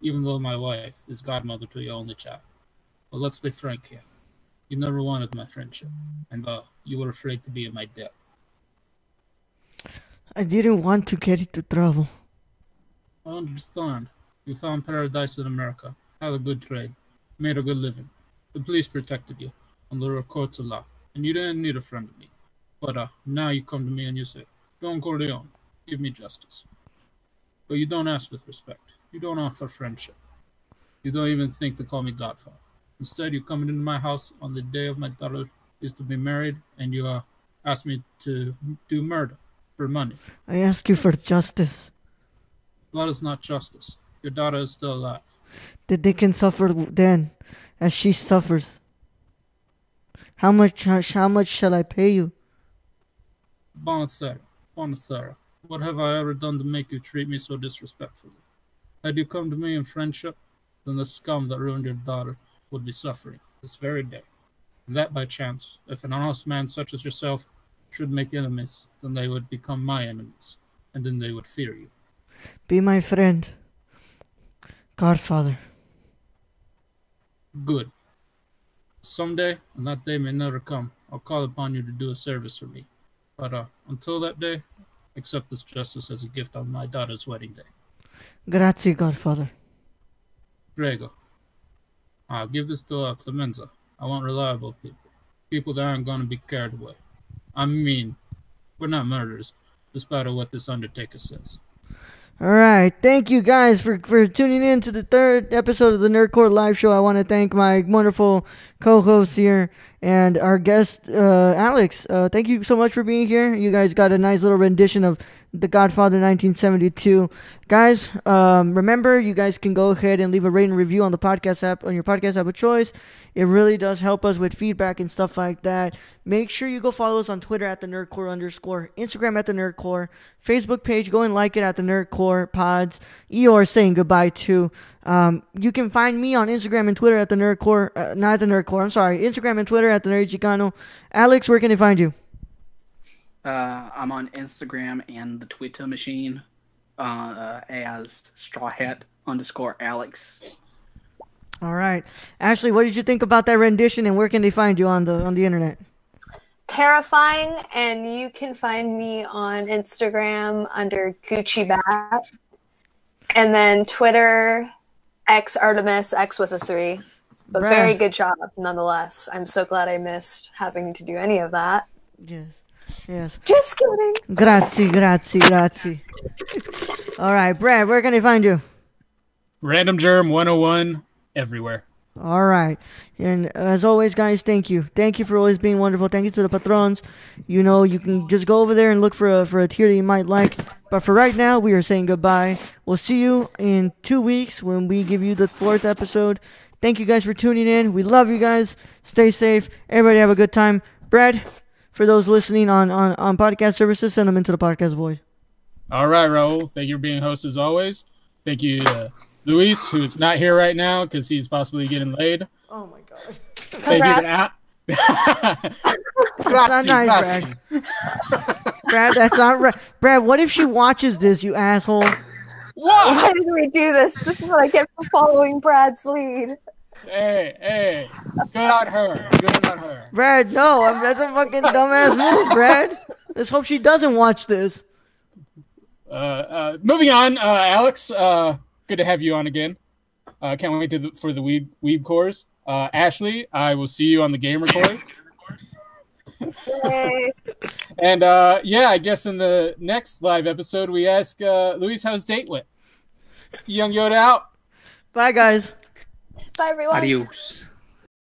even though my wife is godmother to your only child. But let's be frank here. You never wanted my friendship, and you were afraid to be in my debt. I didn't want to get into trouble. I understand. You found paradise in America, had a good trade, made a good living. The police protected you under the courts of law, and you didn't need a friend of me. But now you come to me and you say, Don Corleone, give me justice. But you don't ask with respect. You don't offer friendship. You don't even think to call me Godfather. Instead, you come into my house on the day of my daughter is to be married, and you ask me to do murder for money. I ask you for justice. That is not justice. Your daughter is still alive. That they can suffer then, as she suffers. How much shall I pay you? Bonasera, what have I ever done to make you treat me so disrespectfully? Had you come to me in friendship, then the scum that ruined your daughter would be suffering this very day. And that by chance, if an honest man such as yourself should make enemies, then they would become my enemies, and then they would fear you. Be my friend, Godfather. Good. Someday, and that day may never come, I'll call upon you to do a service for me. But until that day, accept this justice as a gift on my daughter's wedding day. Grazie, Godfather. Prego. I'll give this to Clemenza. I want reliable people. People that aren't going to be carried away. I mean, we're not murderers, despite what this undertaker says. All right. Thank you guys for tuning in to the third episode of the Nerdcore Live Show. I want to thank my wonderful co-hosts here and our guest, Alex. Thank you so much for being here. You guys got a nice little rendition of The Godfather 1972. Guys, remember, you guys can go ahead and leave a rating review on the podcast app, on your podcast app of choice. It really does help us with feedback and stuff like that. Make sure you go follow us on Twitter at the Nerdcore _, Instagram at the Nerdcore, Facebook page, go and like it at the Nerdcore Pods. Eeyore saying goodbye to. You can find me on Instagram and Twitter at the Nerdcore, not at the Nerdcore, I'm sorry, Instagram and Twitter at the Nerd Chicano. Alex, where can they find you? I'm on Instagram and the Twitter machine as strawhat_Alex. All right. Ashley, what did you think about that rendition, and where can they find you on the internet? Terrifying, and you can find me on Instagram under Gucci Bat, and then Twitter, X Artemis, X with a 3. But Bruh. very good job, nonetheless. I'm so glad I missed having to do any of that. Yes. Just kidding. Grazie. All right, Brad, where can they find you? Random Germ 101 everywhere. All right. And as always, guys, thank you. Thank you for always being wonderful. Thank you to the patrons. You know, you can just go over there and look for a tier that you might like. But for right now, we are saying goodbye. We'll see you in 2 weeks when we give you the 4th episode. Thank you guys for tuning in. We love you guys. Stay safe. Everybody have a good time. Brad, for those listening on podcast services, send them into the podcast void. All right, Raul. Thank you for being host as always. Thank you, Luis, who's not here right now because he's possibly getting laid. Oh, my God. Thank you to Al. That's not nice, Brad. Brad, that's not right. Brad, what if she watches this, you asshole? What? Why did we do this? This is what I get for following Brad's lead. Hey. Good on her. Brad, no. That's a fucking dumbass move, Brad. Let's hope she doesn't watch this. Moving on, Alex. Good to have you on again. Can't wait for the Weeb Cores. Ashley, I will see you on the game record. And I guess in the next live episode we ask Luis how his date went. Young Yoda out. Bye, guys. Bye, everyone. Adios.